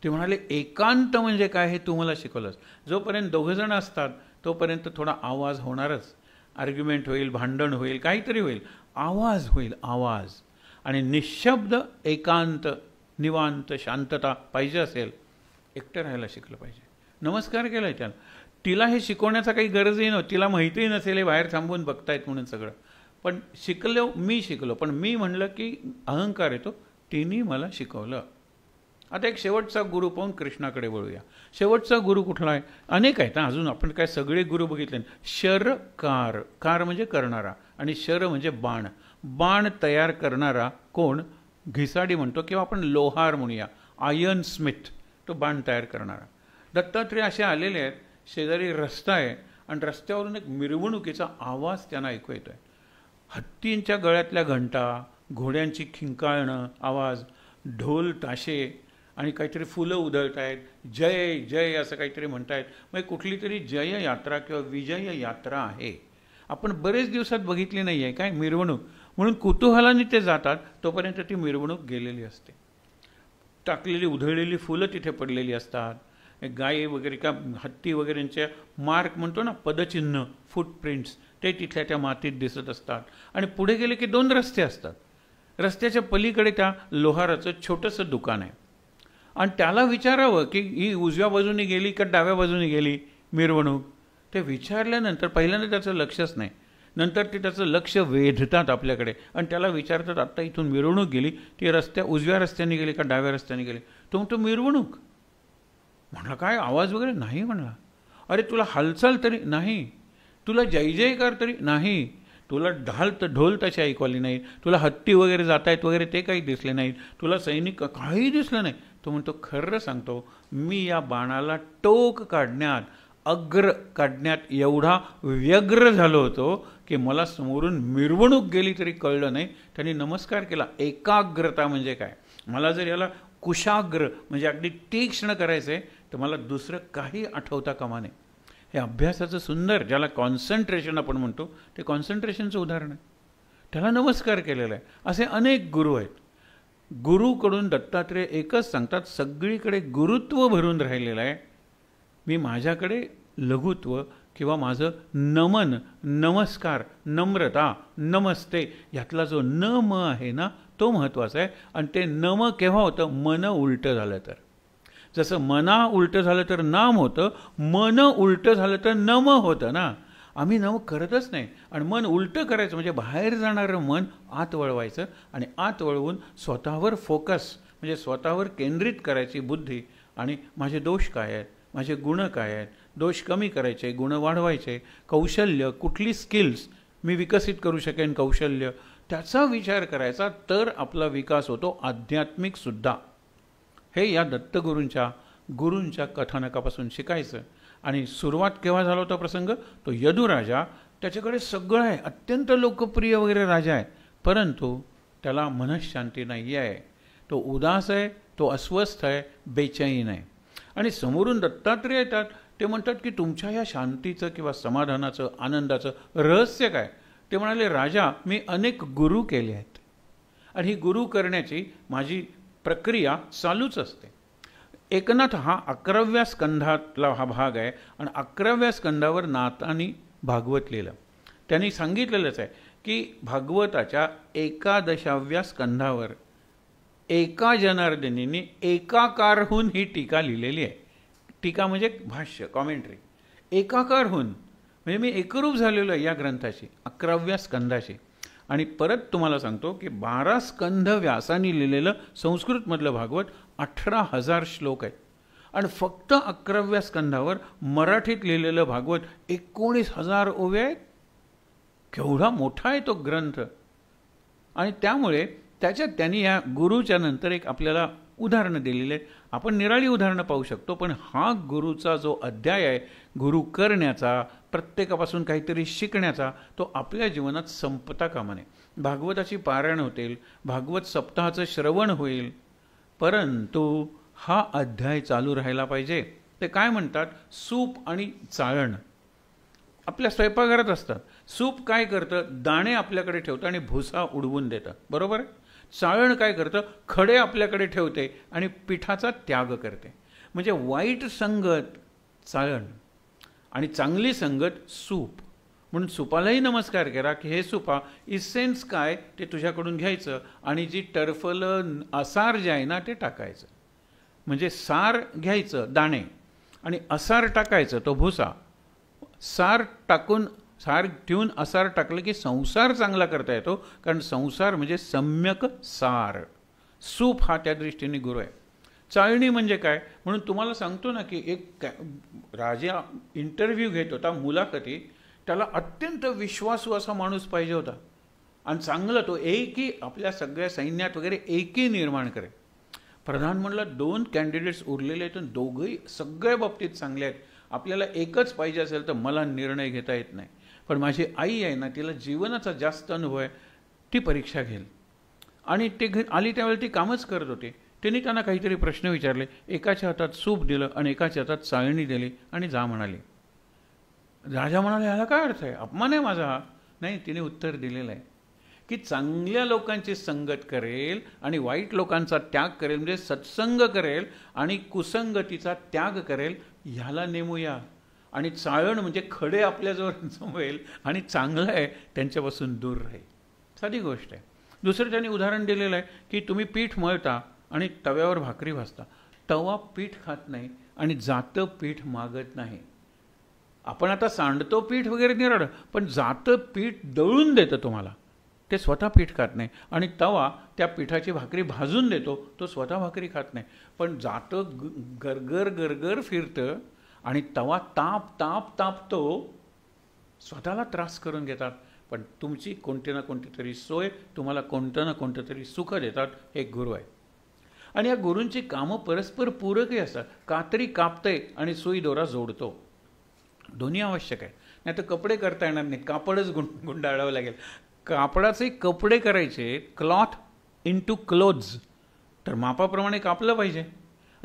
[SPEAKER 1] ते म्हणाले एकांत म्हणजे काय हे तू मला शिकवलंस. जोपर्यंत दोघंजण असतात तोपर्यंत थोडा आवाज होणारच, आर्ग्युमेंट होईल, भांडण होईल, काहीतरी होईल, आवाज होईल, आवाज. आणि निशब्द एकांत निवांत शांतता पाहिजे असेल, एकटं राहायला शिकलं पाहिजे. नमस्कार केला आहे त्याला. तिला हे शिकवण्याचा काही गरजही नव्हती, तिला माहितीही नसेल हे बाहेर थांबून बघतायत म्हणून सगळं. पण मी शिकलो. पण मी म्हणलं की अहंकार येतो, तिने मला शिकवलं. आता एक शेवटचा गुरु पाहून कृष्णाकडे वळूया. शेवटचा गुरु कुठला आहे, अनेक आहेत अजून, आपण काय सगळे गुरु बघितले. शरकार, कार म्हणजे करणारा, आणि शर म्हणजे बाण. बाण तयार करणारा कोण, घिसाडी म्हणतो किंवा आपण लोहार म्हणूया, आयर्न स्मिथ, तो बाण तयार करणारा. दत्तात्रेय असे आलेले आहेत, शेजारी रस्ता आहे आणि रस्त्यावरून एक मिरवणुकीचा आवाज त्यांना ऐकू येतो आहे. हत्तींच्या गळ्यातल्या घंटा, घोड्यांची खिंकाळणं आवाज, ढोल ताशे आणि काहीतरी फुलं उधळत आहेत, जय जय असं काहीतरी म्हणतायत. मग कुठली तरी जय यात्रा किंवा विजय यात्रा आहे. आपण बरेच दिवसात बघितली नाही आहे काय मिरवणूक, म्हणून कुतूहलाने ते जातात. तोपर्यंत ती मिरवणूक गेलेली असते. टाकलेली उधळलेली फुलं तिथे पडलेली असतात, गाय वगैरे का हत्ती वगैरेंच्या मार्क म्हणतो ना, पदचिन्ह, फुटप्रिंट्स, ते तिथल्या त्या मातीत दिसत असतात. आणि पुढे गेले की 2 रस्ते असतात. रस्त्याच्या पलीकडे त्या लोहाराचं छोटंसं दुकान आहे. आणि त्याला विचारावं की ही उजव्या बाजूने गेली का डाव्या बाजूने गेली मिरवणूक. ते विचारल्यानंतर पहिल्यांदा त्याचं लक्षच नाही, नंतर ते त्याचं लक्ष वेधतात आपल्याकडे आणि त्याला विचारतात, आत्ता इथून मिरवणूक गेली, ती उजव्या रस्त्याने गेली का डाव्या रस्त्याने गेली. तो म्हणतो मिरवणूक. म्हणला काय आवाज वगैरे नाही. म्हणला अरे तुला हालचाल तरी नाही, तुला जय जयकार तरी नाही, तुला ढोल तशी ऐकू आली नाही, तुला हत्ती वगैरे जात आहेत वगैरे ते काही दिसले नाहीत, तुला सैनिक काही दिसलं नाही. तो म्हणतो खरं सांगतो, मी या बाणाला टोक काढण्यात, अग्र काढण्यात एवढा व्यग्र झालो होतो की मला समोरून मिरवणूक गेली तरी कळलं नाही. त्यांनी नमस्कार केला. एकाग्रता म्हणजे काय, मला जर याला कुशाग्र म्हणजे अगदी तीक्ष्ण करायचं आहे तर मला दुसरं काही आठवता कामा नये. हे अभ्यासाचं सुंदर, ज्याला कॉन्सन्ट्रेशन आपण म्हणतो, ते कॉन्सन्ट्रेशनचं उदाहरण आहे. त्याला नमस्कार केलेला आहे. असे अनेक गुरु आहेत. गुरुकडून दत्तात्रेय एकच सांगतात, सगळीकडे गुरुत्व भरून राहिलेलं आहे, मी माझ्याकडे लघुत्व किंवा माझं नमन, नमस्कार, नम्रता, नमस्ते यातला जो न म आहे ना तो महत्त्वाचा आहे. आणि ते नम केव्हा होतं? मन उलटं झालं तर. जसं मना उलटं झालं तर नाम होतं, मन उलटं झालं तर नम होतं ना. आम्ही नम करतच नाही. आणि मन उलटं करायचं म्हणजे बाहेर जाणारं मन आत वळवायचं आणि आत वळवून स्वतःवर फोकस म्हणजे स्वतःवर केंद्रित करायची बुद्धी. आणि माझे दोष काय आहेत, माझे गुण काय आहेत, दोष कमी करायचे, गुण वाढवायचे, कौशल्य, कुठली स्किल्स मी विकसित करू शकेन, कौशल्य त्याचा विचार करायचा, तर आपला विकास होतो आध्यात्मिकसुद्धा. हे या गुरूंच्या कथानकापासून शिकायचं. आणि सुरुवात केव्हा झाला होता प्रसंग? तो यदुराजा, त्याच्याकडे सगळं आहे, अत्यंत लोकप्रिय वगैरे राजा आहे, परंतु त्याला मनःशांती नाही आहे. तो उदास आहे, तो अस्वस्थ आहे, बेचैन आहे. आणि समोरून दत्तात्रेय येतात. ते म्हणतात की तुमच्या या शांतीचं किंवा समाधानाचं, आनंदाचं रहस्य काय? ते म्हणाले, राजा, मी अनेक गुरु केले आहेत आणि ही गुरु करण्याची माझी प्रक्रिया चालूच असते. एकनाथ हा 11व्या स्कंधातला हा भाग आहे आणि 11व्या स्कंधावर नाथांनी भागवत लिहिलं. त्यांनी सांगितलेलंच आहे की भागवताच्या 11व्या स्कंधावर एका जनार्दनींनी एकाकारहून ही टीका लिहिलेली आहे. टीका म्हणजे भाष्य, कॉमेंट्री. एकाकारहून म्हणजे मी एकरूप झालेलो आहे या ग्रंथाशी, 11व्या स्कंधाशी. आणि परत तुम्हाला सांगतो की 12 स्कंध व्यासांनी लिहिलेलं संस्कृतमधलं भागवत 18,000 श्लोक आहेत. आणि फक्त 11व्या स्कंधावर मराठीत लिहिलेलं भागवत 19,000 ओव्या आहेत. केवढा मोठा आहे तो ग्रंथ. आणि त्यामुळे त्याच्यात त्यांनी या गुरुच्या नंतर एक आपल्याला उदाहरणं दिलेली आहेत. आपण निराळी उदाहरणं पाहू शकतो, पण हा गुरुचा जो अध्याय आहे गुरु करण्याचा, प्रत्येकापासून काहीतरी शिकण्याचा, तो आपल्या जीवनात संपता कामा नये. भागवताची पारायण होतील, भागवत सप्ताहाचं श्रवण होईल, परंतु हा अध्याय चालू राहायला पाहिजे. ते काय म्हणतात? सूप आणि चाळण आपल्या स्वयंपाकघरात असतात. सूप काय करतं? दाणे आपल्याकडे ठेवतं आणि भुसा उडवून देतं, बरोबर? चाळण काय करतं? खडे आपल्याकडे ठेवते आणि पिठाचा त्याग करते. म्हणजे वाईट संगत चाळण आणि चांगली संगत सूप. म्हणून सुपालाही नमस्कार करा की हे सुपा, इसेन्स काय ते तुझ्याकडून घ्यायचं आणि जी टरफलं असार जे आहे ना ते टाकायचं. म्हणजे सार घ्यायचं दाणे आणि असार टाकायचं तो भुसा. सार ठेवून असार टाकलं की संसार चांगला करता येतो, कारण संसार म्हणजे सम्यक सार. सूप हा त्या दृष्टीने गुरु आहे. चाळणी म्हणजे काय? म्हणून तुम्हाला सांगतो ना की एक राजा इंटरव्ह्यू घेत होता, मुलाखती. त्याला अत्यंत विश्वासू असा माणूस पाहिजे होता आणि चांगलं तो एकही आपल्या सगळ्या सैन्यात वगैरे एकही निर्माण करे. प्रधान म्हणलं 2 कॅन्डिडेट्स उरलेले आहेत, दोघंही सगळ्या बाबतीत चांगले आहेत, आपल्याला एकच पाहिजे असेल तर मला निर्णय घेता येत नाही, पण माझी आई आहे ना, तिला जीवनाचा जास्त अनुभव आहे, ती परीक्षा घेईल. आणि ते आली त्यावेळेला ती कामच करत होती. त्यांनी त्यांना काहीतरी प्रश्न विचारले, एकाच्या हातात सूप दिलं आणि एकाच्या हातात चाळणी दिली आणि जा म्हणाली. राजा म्हणाले, ह्याला काय अर्थ आहे? अपमान आहे माझा हा? नाही, तिने उत्तर दिलेलं आहे की चांगल्या लोकांची संगत करेल आणि वाईट लोकांचा त्याग करेल, म्हणजे सत्संग करेल आणि कुसंगतीचा त्याग करेल, ह्याला नेमूया. आणि चाळण म्हणजे खडे आपल्याजवळ जमवेल आणि चांगलं आहे त्यांच्यापासून दूर राहील. साधी गोष्ट आहे. दुसरं त्यांनी उदाहरण दिलेलं आहे की तुम्ही पीठ मळता आणि तव्यावर भाकरी भाजता. तवा पीठ खात नाही आणि जातं पीठ मागत नाही. आपण आता सांडतो पीठ वगैरे निराळं, पण जातं पीठ दळून देतं तुम्हाला, ते स्वतः पीठ खात नाही. आणि तवा त्या पिठाची भाकरी भाजून देतो, तो स्वतः भाकरी खात नाही, पण जातं गरगर गरगर फिरतं आणि तवा ताप ताप तापतो, स्वतःला त्रास करून घेतात. पण तुमची कोणती ना कोणती तरी सोय, तुम्हाला कोणतं ना कोणतं तरी सुख देतात. हे गुरु आहे. आणि या गुरूंची कामं परस्पर पूरकही असतात. कातरी कापते आणि सुई दोरा जोडतो, दोन्ही आवश्यक आहे. नाही तर कपडे करता येणार नाही, कापडच गुंडाळावं लागेल. कापडाचे कपडे करायचे, क्लॉथ इंटू क्लोथ्स, तर मापाप्रमाणे कापलं पाहिजे.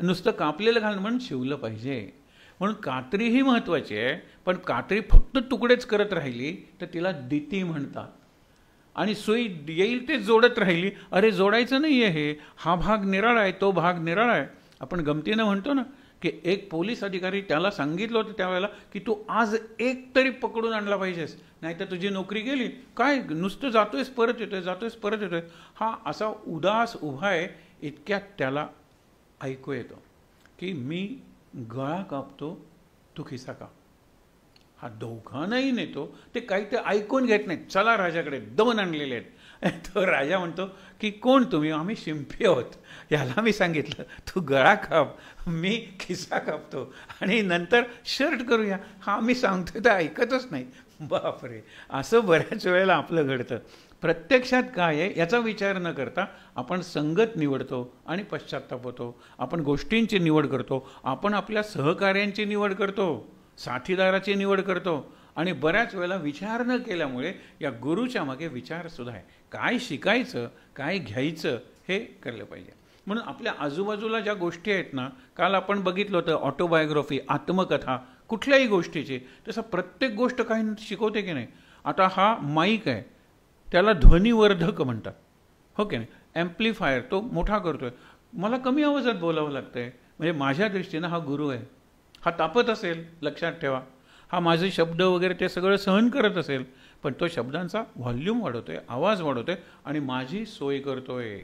[SPEAKER 1] नुसतं कापलेलं घालणं म्हणून शिवलं पाहिजे. म्हणून कात्री ही महत्त्वाची आहे, पण कात्री फक्त तुकडेच करत राहिली तर तिला दिती म्हणतात. आणि सुई येईल ते जोडत राहिली. अरे जोडायचं नाही आहे, हा भाग निराळा आहे, तो भाग निराळा आहे. आपण गमतीनं म्हणतो ना की एक पोलीस अधिकारी त्याला सांगितलं होतं त्यावेळेला की तू आज एक तरी पकडून आणला पाहिजेस, नाही तर तुझी नोकरी गेली. काय नुसतं जातोयस परत येतोय, जातोयस परत येतोय. हा असा उदास उभा आहे, इतक्यात त्याला ऐकू येतो की मी गळा कापतो, तू खिसा काप. हा दोघांनाही नेतो. ते काही ते ऐकून घेत नाहीत. चला राजाकडे, 2 आणलेले आहेत. तो राजा म्हणतो की कोण तुम्ही? आम्ही शिंपी आहोत. याला मी सांगितलं तू गळा काप, मी खिसा कापतो आणि नंतर शर्ट करूया. हा मी सांगतो तर ऐकतच नाही. बापरे, असं बऱ्याच वेळेला आपलं घडतं. प्रत्यक्षात काय आहे याचा विचार न करता आपण संगत निवडतो आणि पश्चात्ताप होतो. आपण गोष्टींची निवड करतो, आपण आपल्या सहकार्यांची निवड करतो, साथीदाराची निवड करतो आणि बऱ्याच वेळेला विचार न केल्यामुळे या गुरुच्या मागे विचारसुद्धा आहे. काय शिकायचं, काय घ्यायचं हे कळलं पाहिजे. म्हणून आपल्या आजूबाजूला ज्या गोष्टी आहेत ना, काल आपण बघितलं होतं ऑटोबायोग्राफी, आत्मकथा कुठल्याही गोष्टीची, तसं प्रत्येक गोष्ट काही शिकवते की नाही. आता हा माईक आहे, त्याला ध्वनिवर्धक म्हणतात, हो की नाही. ॲम्प्लिफायर तो मोठा करतोय, मला कमी आवाजात बोलावं लागतंय. म्हणजे माझ्या दृष्टीनं हा गुरु आहे. हा तापत असेल, लक्षात ठेवा, हा माझे शब्द वगैरे ते सगळं सहन करत असेल, पण तो शब्दांचा व्हॉल्यूम वाढवतोय, आवाज वाढवतोय आणि माझी सोय करतोय.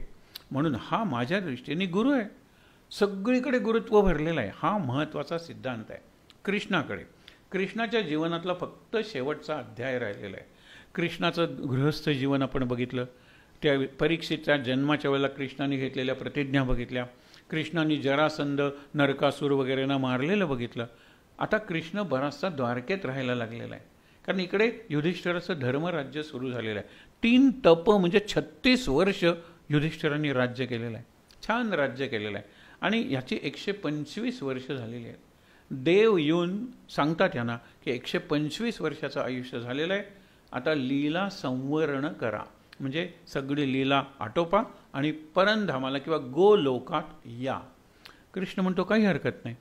[SPEAKER 1] म्हणून हा माझ्या दृष्टीने गुरु आहे. सगळीकडे गुरुत्व भरलेलं आहे. हा महत्त्वाचा सिद्धांत आहे. कृष्णाकडे, कृष्णाच्या जीवनातला फक्त शेवटचा अध्याय राहिलेला आहे. कृष्णाचं गृहस्थ जीवन आपण बघितलं. त्या परीक्षेच्या जन्माच्या वेळेला कृष्णाने घेतलेल्या प्रतिज्ञा बघितल्या. कृष्णाने जरासंध, नरकासूर वगैरेंना मारलेलं बघितलं. आता कृष्ण बराचसा द्वारकेत राहायला लागलेला आहे, कारण इकडे युधिष्ठिराचं धर्मराज्य सुरू झालेलं आहे. 3 तप म्हणजे 36 वर्ष युधिष्ठिरांनी राज्य केलेलं आहे. छान राज्य केलेलं आहे आणि याची 125 वर्ष झालेली आहेत. देव येऊन सांगतात यांना की 125 वर्षाचं आयुष्य झालेलं आहे. आता लीला संवरण करा, म्हणजे सगळी लीला आटोपा आणि परंधामाला किंवा गोलोकात या. कृष्ण म्हणतो काही हरकत नाही.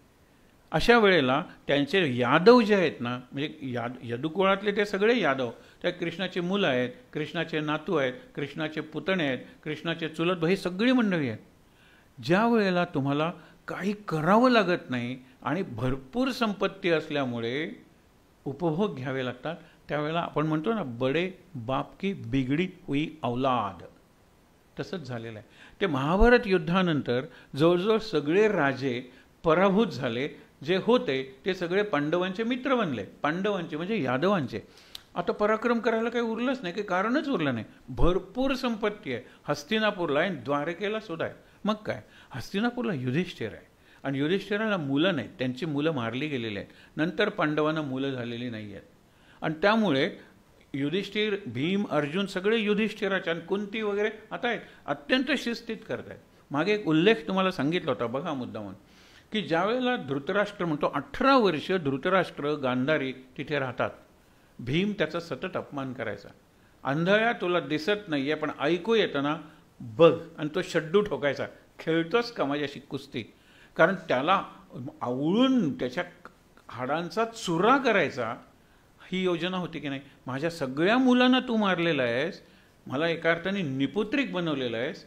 [SPEAKER 1] अशा वेळेला त्यांचे यादव जे आहेत ना, म्हणजे यदुकुळातले ते सगळे यादव, त्या कृष्णाचे मुलं आहेत, कृष्णाचे नातू आहेत, कृष्णाचे पुतणे आहेत, कृष्णाचे चुलत भाऊ, ही सगळी मंडळी आहेत. ज्या वेळेला तुम्हाला काही करावं लागत नाही आणि भरपूर संपत्ती असल्यामुळे उपभोग घ्यावे लागतात, त्यावेळेला आपण म्हणतो ना, बडे बाप की बिगडी हुई औलाद. तसंच झालेलं आहे. ते महाभारत युद्धानंतर जवळजवळ सगळे राजे पराभूत झाले. जे होते ते सगळे पांडवांचे मित्र बनले. पांडवांचे म्हणजे यादवांचे. आता पराक्रम करायला काही उरलंच नाही, काही कारणच उरलं नाही. भरपूर संपत्ती आहे. हस्तिनापूरला आहे, द्वारकेला सुद्धा आहे. मग काय, हस्तिनापूरला युधिष्ठिर आहे आणि युधिष्ठिराला मुलं नाहीत, त्यांची मुलं मारली गेलेली आहेत. नंतर पांडवांना मुलं झालेली नाही आहेत आणि त्यामुळे युधिष्ठिर, भीम, अर्जुन सगळे युधिष्ठिराच्या, आणि कुंती वगैरे आता आहेत, अत्यंत शिस्तीत करत आहेत. मागे एक उल्लेख तुम्हाला सांगितला होता बघा मुद्दामून, की ज्यावेळेला धृतराष्ट्र म्हणतो 18 वर्ष धृतराष्ट्र गांधारी तिथे राहतात. भीम त्याचा सतत अपमान करायचा. आंधळ्या तुला दिसत नाही आहे पण ऐकू येतं ना, बघ, आणि तो शड्डू ठोकायचा, खेळतोस का माझ्याशी कुस्ती. कारण त्याला आवळून त्याच्या हाडांचा चुरा करायचा ही योजना होती की नाही. माझ्या सगळ्या मुलांना तू मारलेला आहेस, मला एका अर्थाने निपुत्रिक बनवलेलं आहेस,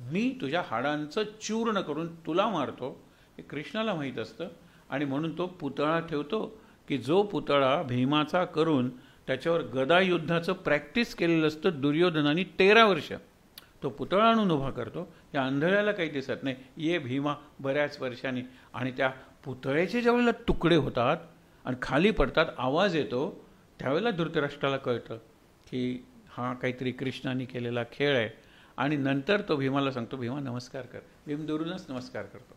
[SPEAKER 1] मी तुझ्या हाडांचं चूर्ण करून तुला मारतो. हे कृष्णाला माहीत असतं आणि म्हणून तो पुतळा ठेवतो की जो पुतळा भीमाचा करून त्याच्यावर गदायुद्धाचं प्रॅक्टिस केलेलं असतं दुर्योधनाने 13 वर्ष, तो पुतळा आणून उभा करतो. या आंधळ्याला काही दिसत नाही, ये भीमा बऱ्याच वर्षांनी, आणि त्या पुतळ्याचे ज्यावेळेला तुकडे होतात आणि खाली पडतात, आवाज येतो, त्यावेळेला धृतराष्ट्राला कळतं की हा काहीतरी कृष्णाने केलेला खेळ आहे. आणि नंतर तो भीमाला सांगतो, भीमा नमस्कार कर. भीम दुरूनच नमस्कार करतो.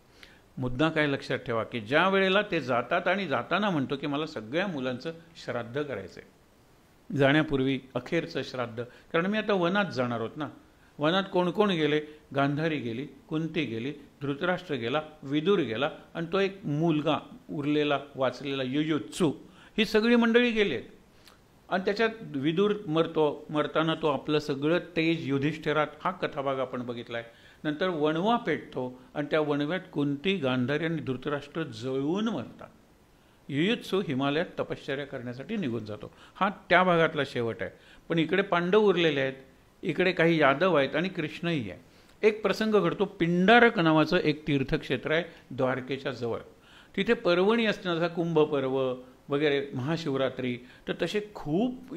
[SPEAKER 1] मुद्दा काय लक्षात ठेवा की ज्या वेळेला ते जातात आणि जाताना म्हणतो की मला सगळ्या मुलांचं श्राद्ध करायचं आहे, जाण्यापूर्वी अखेरचं श्राद्ध, कारण मी आता वनात जाणार आहोत ना. वनात कोण कोण गेले, गांधारी गेली, कुंती गेली, धृतराष्ट्र गेला, विदुर गेला आणि तो एक मुलगा उरलेला वाचलेला युयुत्सू, ही सगळी मंडळी गेली आहेत. आणि त्याच्यात विदुर मरतो, मरताना तो आपलं सगळं तेज युधिष्ठिरात, हा कथाभाग आपण बघितला आहे. नंतर वणवा पेटतो आणि त्या वणव्यात कुंती, गांधारी आणि धृतराष्ट्र जळून मरतात. युयुत्सू हिमालयात तपश्चर्या करण्यासाठी निघून जातो. हा त्या भागातला शेवट आहे. पण इकडे पांडव उरलेले आहेत, इकडे काही यादव आहेत आणि कृष्णही आहे. एक प्रसंग घडतो. पिंडारक नावाचं एक तीर्थक्षेत्र आहे द्वारकेच्या जवळ. तिथे पर्वणी असते, जसा कुंभपर्व वगैरे, महाशिवरात्री, तर तसे खूप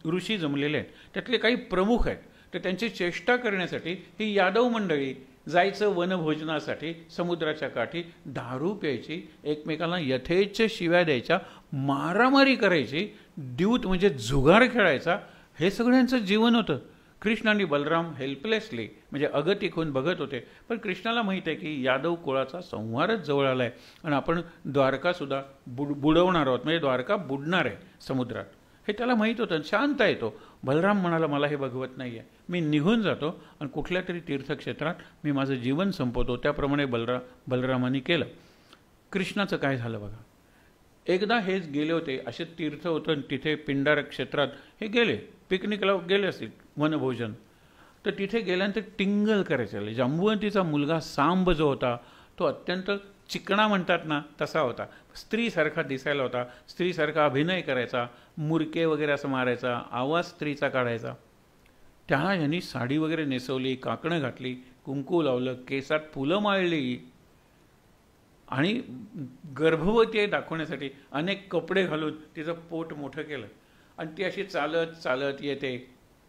[SPEAKER 1] ऋषी जमलेले आहेत. त्यातले काही प्रमुख आहेत. तर त्यांची चेष्टा करण्यासाठी ही यादव मंडळी जायचं वनभोजनासाठी समुद्राच्या काठी, दारू प्यायची, एकमेकांना यथेच्छ शिव्या द्यायच्या, मारामारी करायची, द्यूत म्हणजे जुगार खेळायचा. हे सगळ्यांचं जीवन होतं. कृष्ण आणि बलराम हेल्पलेसली म्हणजे अगतिक होऊन बघत होते. पण कृष्णाला माहीत आहे की यादव कुळाचा संहारच जवळ आला आहे आणि आपण द्वारकासुद्धा बुडवणार आहोत, म्हणजे द्वारका बुडणार आहे समुद्रात, हे त्याला माहीत होतं. शांत आहे तो. बलराम म्हणाला, मला हे बघवत नाही आहे, मी निघून जातो आणि कुठल्या तरी तीर्थक्षेत्रात मी माझं जीवन संपवतो. त्याप्रमाणे बलरामाने केलं. कृष्णाचं काय झालं बघा. एकदा हेच गेले होते, असे तीर्थ होतं तिथे पिंडारक क्षेत्रात, हे गेले पिकनिकला गेले असतील, वनभोजन. तर तिथे गेल्यानंतर टिंगल करायचे. जांबुवंतीचा मुलगा सांब जो होता तो अत्यंत चिकणा म्हणतात ना तसा होता. स्त्रीसारखा दिसायला होता, स्त्रीसारखा अभिनय करायचा, मुरके वगैरे असं मारायचा, आवाज स्त्रीचा काढायचा. त्याला यांनी साडी वगैरे नेसवली, काकणं घातली, कुंकू लावलं, केसात फुलं माळली आणि गर्भवती आहे दाखवण्यासाठी अनेक कपडे घालून तिचं पोट मोठं केलं. आणि ती अशी चालत चालत येते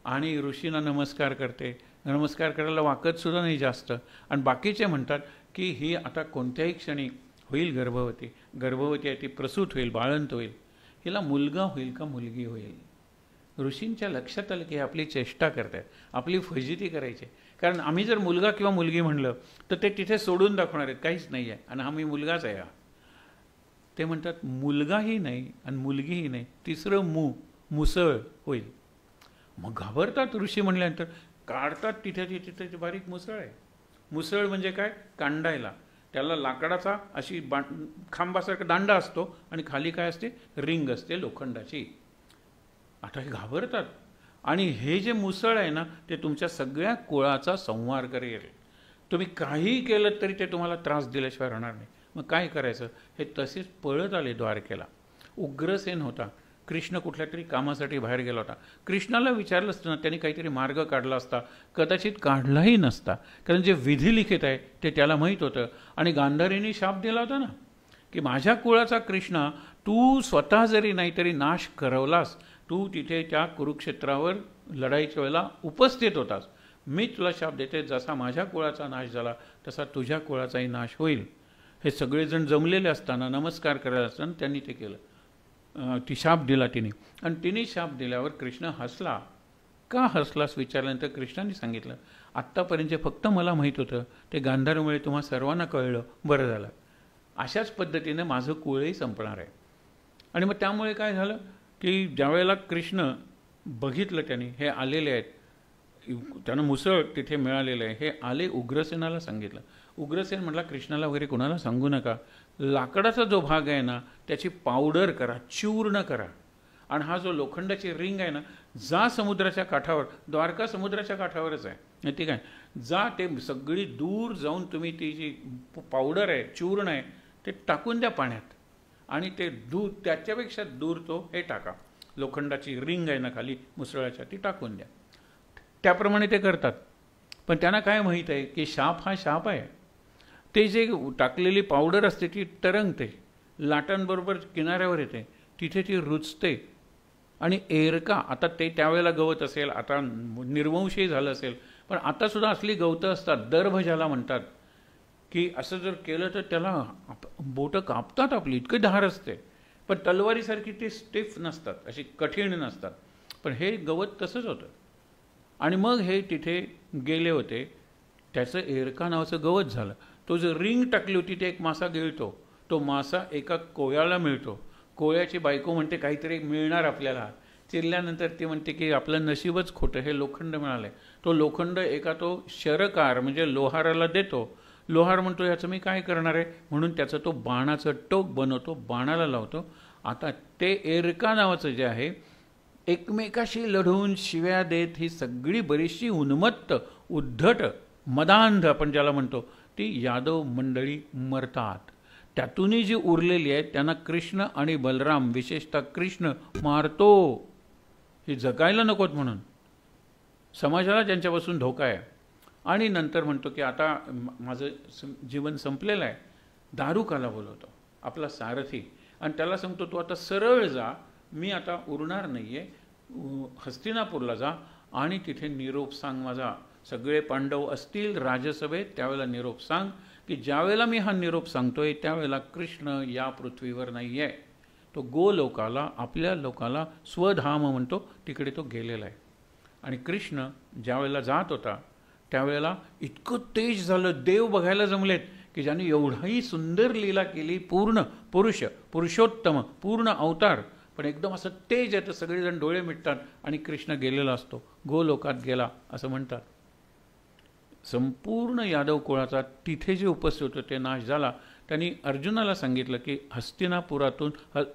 [SPEAKER 1] आणि ऋषींना नमस्कार करते. नमस्कार करायला वाकतसुद्धा नाही जास्त. आणि बाकीचे म्हणतात की ही आता कोणत्याही क्षणी होईल गर्भवती. गर्भवती आहे ती, प्रसूत होईल, बाळंत होईल, हिला मुलगा होईल का मुलगी होईल. ऋषींच्या लक्षात आलं की आपली चेष्टा करतात, आपली फजिती करायची. कारण आम्ही जर मुलगा किंवा मुलगी म्हणलं तर ते तिथे सोडून दाखवणार आहेत, काहीच नाही आहे आणि आम्ही मुलगाच आहे. ते म्हणतात मुलगाही नाही आणि मुलगीही नाही, तिसरं मुसळ होईल. मग घाबरतात ऋषी म्हणल्यानंतर. काढतात तिथे बारीक मुसळ आहे. मुसळ म्हणजे काय, कांडायला. त्याला लाकडाचा अशी खांबासारखा दांडा असतो आणि खाली काय असते, रिंग असते लोखंडाची. आता हे घाबरतात. आणि हे जे मुसळ आहे ना ते तुमच्या सगळ्या कुळाचा संहार करेल. तुम्ही काहीही केलं तरी ते तुम्हाला त्रास दिल्याशिवाय राहणार नाही. मग काय करायचं, हे तसेच पळत आले द्वारकेला. उग्रसेन होता. कृष्ण कुठल्या तरी कामासाठी बाहेर गेला होता. कृष्णाला विचारलं असतं ना, त्यांनी काहीतरी मार्ग काढला असता, कदाचित काढलाही नसता. कारण जे विधी लिखित आहे ते त्याला माहीत होतं. आणि गांधारीने शाप दिला होता ना की माझ्या कुळाचा कृष्णा, तू स्वतः जरी नाहीतरी नाश करवलास, तू तिथे त्या कुरुक्षेत्रावर लढाईच्या वेळेला उपस्थित होतास, मी तुला शाप देते, जसा माझ्या कुळाचा नाश झाला तसा तुझ्या कुळाचाही नाश होईल. हे सगळेजण जमलेले असताना, नमस्कार करायला असताना त्यांनी ते केलं. ती शाप दिला तिने. आणि तिने शाप दिल्यावर कृष्ण हसला. का हसलास विचारल्यानंतर कृष्णाने सांगितलं, आत्तापर्यंत फक्त मला माहीत होतं ते गांधारमुळे तुम्हा सर्वांना कळलं, बरं झालं. अशाच पद्धतीने माझं कुळही संपणार आहे. आणि मग त्यामुळे काय झालं की ज्यावेळेला कृष्ण बघितलं त्यांनी हे आलेले आहेत, त्यांना मुसळ तिथे मिळालेलं आहे, हे आले उग्रसेनाला सांगितलं. उग्रसेन म्हटला कृष्णाला वगैरे कोणाला सांगू नका, लाकडाचा जो भाग आहे ना त्याची पावडर करा, चूर्ण करा. आणि हा जो लोखंडाची रिंग आहे ना, जा समुद्राच्या काठावर, द्वारका समुद्राच्या काठावरच आहे, ठीक आहे, जा ते सगळी दूर जाऊन तुम्ही ती जी पावडर आहे, चूर्ण आहे, ते टाकून द्या पाण्यात. आणि ते दूर, त्याच्यापेक्षा दूर तो हे टाका, लोखंडाची रिंग आहे ना खाली मुसळाच्या, ती टाकून द्या. त्याप्रमाणे ते करतात. पण त्यांना काय माहीत आहे की शाप हा शाप आहे. ते जे टाकलेली पावडर असते ती तरंगते, लाटांबरोबर किनाऱ्यावर येते, तिथे ती रुजते. आणि एरका, आता ते त्यावेळेला गवत असेल, आता निर्वंशही झालं असेल, पण आतासुद्धा असली गवतं असतात, दर्भ ज्याला म्हणतात, की असं जर केलं तर त्याला बोटं कापतात आपली, इतकं धार असते. पण तलवारीसारखी ती स्टिफ नसतात, अशी कठीण नसतात. पण हे गवत तसंच होतं. आणि मग हे तिथे गेले होते, त्याचं एरका नावाचं गवत झालं. तो जो रिंग टाकली होती ते एक मासा गिळतो, तो मासा एका कोळ्याला मिळतो. कोळ्याची बायको म्हणते काहीतरी मिळणार आपल्याला. चिरल्यानंतर ती म्हणते की आपलं नशीबच खोटं, हे लोखंड मिळालं आहे. तो लोखंड एका तो शरकार म्हणजे लोहाराला देतो. लोहार म्हणतो याचं मी काय करणार आहे, म्हणून त्याचं तो बाणाचं टोक बनवतो, बाणाला लावतो. आता ते एरका नावाचं जे आहे, एकमेकाशी लढवून शिव्या देत ही सगळी बरीचशी उन्मत्त, उद्धट, मदांध आपण ज्याला म्हणतो, ती यादव मंडळी मरतात. त्यातूनही जी उरलेली आहेत त्यांना कृष्ण आणि बलराम, विशेषतः कृष्ण मारतो, ही जगायला नकोत म्हणून. समाजाला ज्यांच्यापासून धोका आहे. आणि नंतर म्हणतो की आता माझं जीवन संपलेलं आहे. दारुकाला बोलवतो, आपला सारथी, आणि त्याला सांगतो तू आता सरळ जा, मी आता उरणार नाही आहे, हस्तिनापूरला जा आणि तिथे निरोप सांग माझा. सगळे पांडव असतील राजसभेत, त्यावेळेला निरोप सांग की ज्यावेळेला मी हा निरोप सांगतोय त्यावेळेला कृष्ण या पृथ्वीवर नाही आहे. तो गोलोकाला, आपल्या लोकाला स्वधाम म्हणतो, तिकडे तो गेलेला आहे. आणि कृष्ण ज्यावेळेला जात होता त्यावेळेला इतकं तेज झालं, देव बघायला जमलेत की ज्याने एवढाही सुंदर लीला केली, पूर्ण पुरुष, पुरुषोत्तम, पूर्ण अवतार, पण एकदम असं तेज येतं, सगळेजण डोळे मिटतात आणि कृष्ण गेलेला असतो, गोलोकात गेला असं म्हणतात. संपूर्ण यादव कुळाचा तिथे जे उपस्थित होते ते नाश झाला. त्यांनी अर्जुनाला सांगितलं की हस्तिनापुरातून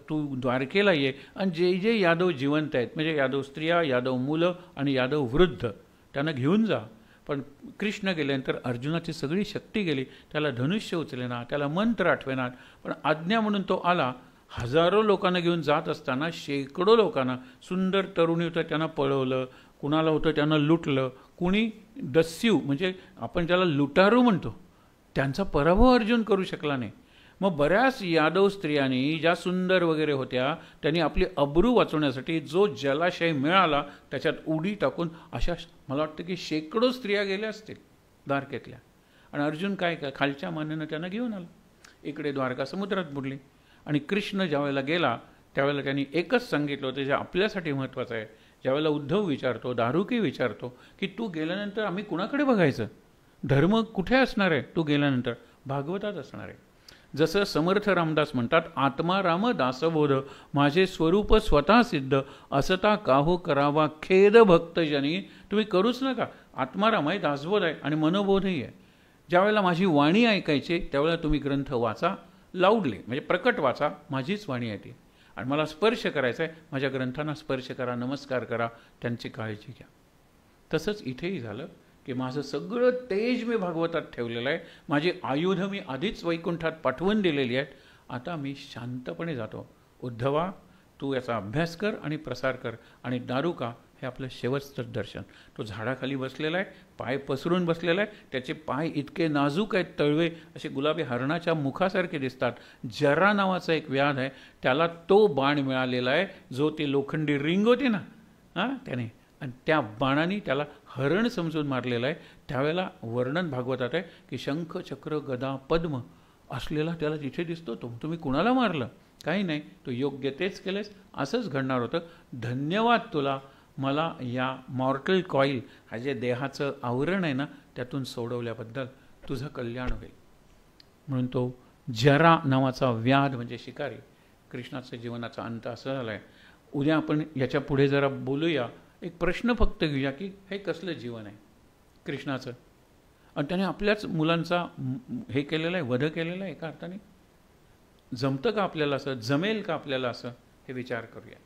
[SPEAKER 1] तू द्वारकेला ये आणि जे जे यादव जिवंत आहेत, म्हणजे यादव स्त्रिया, यादव मुलं आणि यादव वृद्ध, त्यांना घेऊन जा. पण कृष्ण गेल्यानंतर अर्जुनाची सगळी शक्ती गेली, त्याला धनुष्य उचलेना, त्याला मंत्र आठवेना. पण आज्ञा म्हणून तो आला. हजारो लोकांना घेऊन जात असताना शेकडो लोकांना, सुंदर तरुणी होतं त्यांना पळवलं, कुणाला होतं त्यांना लुटलं, कुणी दस्यू म्हणजे आपण ज्याला लुटारू म्हणतो त्यांचा पराभव अर्जुन करू शकला नाही. मग बऱ्याच यादव स्त्रियांनी ज्या सुंदर वगैरे होत्या त्यांनी आपली अब्रू वाचवण्यासाठी जो जलाशय मिळाला त्याच्यात उडी टाकून, अशा मला वाटतं की शेकडो स्त्रिया गेल्या असतील द्वारकेतल्या. आणि अर्जुन काय खालच्या मानेनं त्यांना घेऊन आला. इकडे द्वारका समुद्रात बुडली. आणि कृष्ण ज्यावेळेला गेला त्यावेळेला त्यांनी एकच सांगितलं होतं जे आपल्यासाठी महत्त्वाचं आहे. ज्यावेळेला उद्धव विचारतो, दारुकी विचारतो की तू गेल्यानंतर आम्ही कुणाकडे बघायचं, धर्म कुठे असणार आहे, तू गेल्यानंतर भागवतात असणार आहे. जसं समर्थ रामदास म्हणतात, आत्मा राम दासबोध माझे स्वरूप स्वतः सिद्ध, असता काहो करावा खेद भक्तजनी. तुम्ही करूच नका. आत्माराम आहे, दासबोध आहे आणि मनोबोधही आहे. ज्यावेळेला माझी वाणी ऐकायची त्यावेळेला तुम्ही ग्रंथ वाचा, लाऊडली म्हणजे प्रकट वाचा, माझीच वाणी आहे ती. आणि मला स्पर्श करायचा आहे, माझ्या ग्रंथांना स्पर्श करा, नमस्कार करा, त्यांची काळजी घ्या. तसंच इथेही झालं की माझं सगळं तेज मी भागवतात ठेवलेलं आहे, माझी आयुध मी आधीच वैकुंठात पाठवून दिलेली आहेत. आता मी शांतपणे जातो. उद्धवा तू याचा अभ्यास कर आणि प्रसार कर. आणि दारुका हे आपलं शेवटचं दर्शन. तो झाडाखाली बसलेला आहे, पाय पसरून बसलेला आहे, त्याचे पाय इतके नाजूक आहेत, तळवे असे गुलाबी हरणाच्या मुखासारखे दिसतात. जरा नावाचा एक व्याध आहे, त्याला तो बाण मिळालेला आहे जो ती लोखंडी रिंग होती ना, त्याने, आणि त्या बाणाने त्याला हरण समजून मारलेला आहे. त्यावेळेला वर्णन भागवतात आहे की शंख चक्र गदा पद्म असलेला त्याला तिथे दिसतो. तुम्ही कुणाला मारलं? काही नाही, तू योग्य तेच केलंस, असंच घडणार होतं. धन्यवाद तुला, मला या मॉर्टल कॉईल हा जे देहाचं आवरण आहे ना त्यातून सोडवल्याबद्दल, तुझं कल्याण होईल. म्हणून तो जरा नावाचा व्याध म्हणजे शिकारी, कृष्णाचं जीवनाचा अंत असं झाला आहे. उद्या आपण याच्या पुढे जरा बोलूया. एक प्रश्न फक्त घेऊया की हे कसलं जीवन आहे कृष्णाचं, आणि त्याने आपल्याच मुलांचा हे केलेलं आहे, वध केलेला आहे. एका अर्थाने जमतं का आपल्याला असं, जमेल का आपल्याला असं, हे विचार करूया.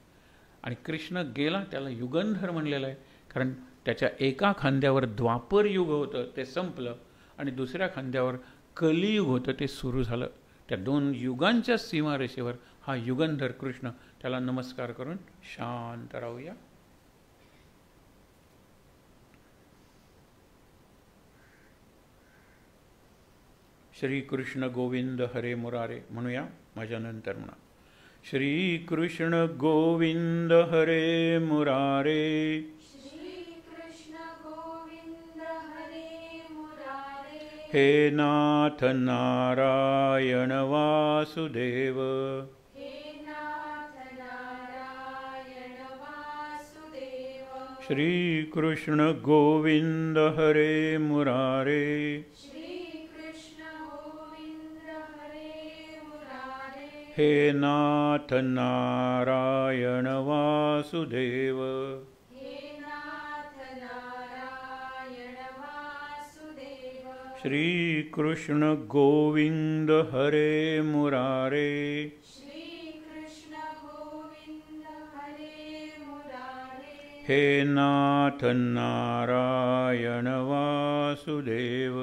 [SPEAKER 1] आणि कृष्ण गेला, त्याला युगंधर म्हणलेलं आहे, कारण त्याच्या एका खांद्यावर द्वापर युग होतं, ते संपलं, आणि दुसऱ्या खांद्यावर कलियुग होतं, ते सुरू झालं. त्या दोन युगांच्या सीमारेषेवर हा युगंधर कृष्ण, त्याला नमस्कार करून शांत राहूया. श्रीकृष्ण गोविंद हरे मुरारे म्हणूया, माझ्यानंतर म्हणा. श्रीकृष्ण गोविंद हरे मुरारे, हे नाथ नारायण वासुदेव, श्रीकृष्ण गोविंद हरे मुरारे, हे नाथ नारायण वासुदेव, श्रीकृष्ण गोविंद हरे मुरारे, हे नाथ नारायण वासुदेव,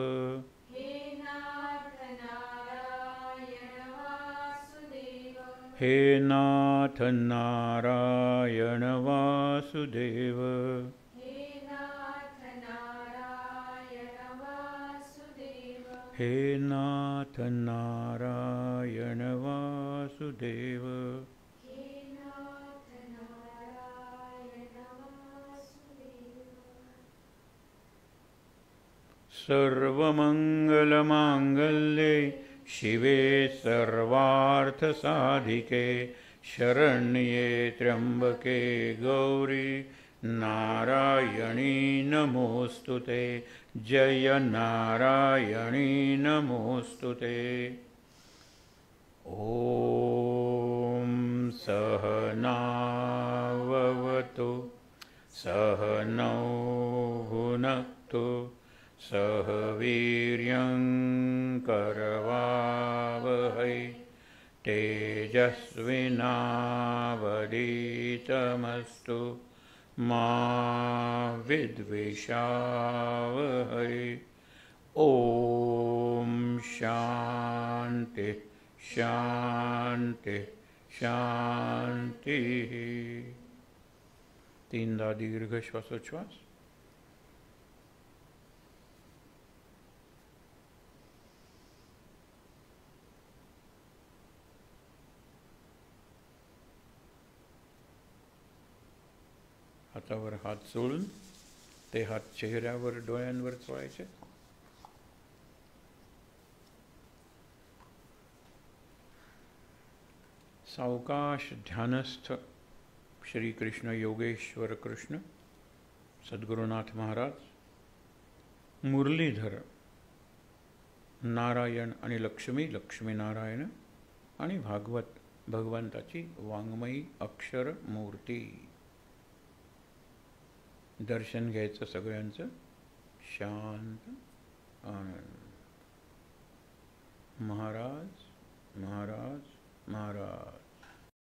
[SPEAKER 1] हे नाथ नारायण वासुदेव, हे नाथ नारायण वासुदेव, सर्वमंगलमांगल्ये शिवे सर्वार्थसाधिके शरण्ये त्र्यंबके गौरी नारायणी नमोस्तुते। जय नारायणी नमोस्तुते। ॐ सहनाववतु सहनौ भुनक्तु सह वीर्यं करवावहै तेजस्विनावधीतमस्तु मा विद्विषावहै। ॐ शान्ति शान्ति शान्तिः। तीनदा दीर्घ श्वासोच्छ्वास। हातावर हात जोडून ते हात चेहऱ्यावर डोळ्यांवर चोळायचे। सावकाश ध्यानस्थ श्री कृष्ण योगेश्वर कृष्ण सद्गुरुनाथ महाराज, मुरलीधर नारायण आणि लक्ष्मी लक्ष्मीनारायण आणि भागवत भगवंताची वाङ्मयी अक्षर मूर्ती दर्शन घ्यायचं सगळ्यांचं शांत आनंद। महाराज महाराज महाराज।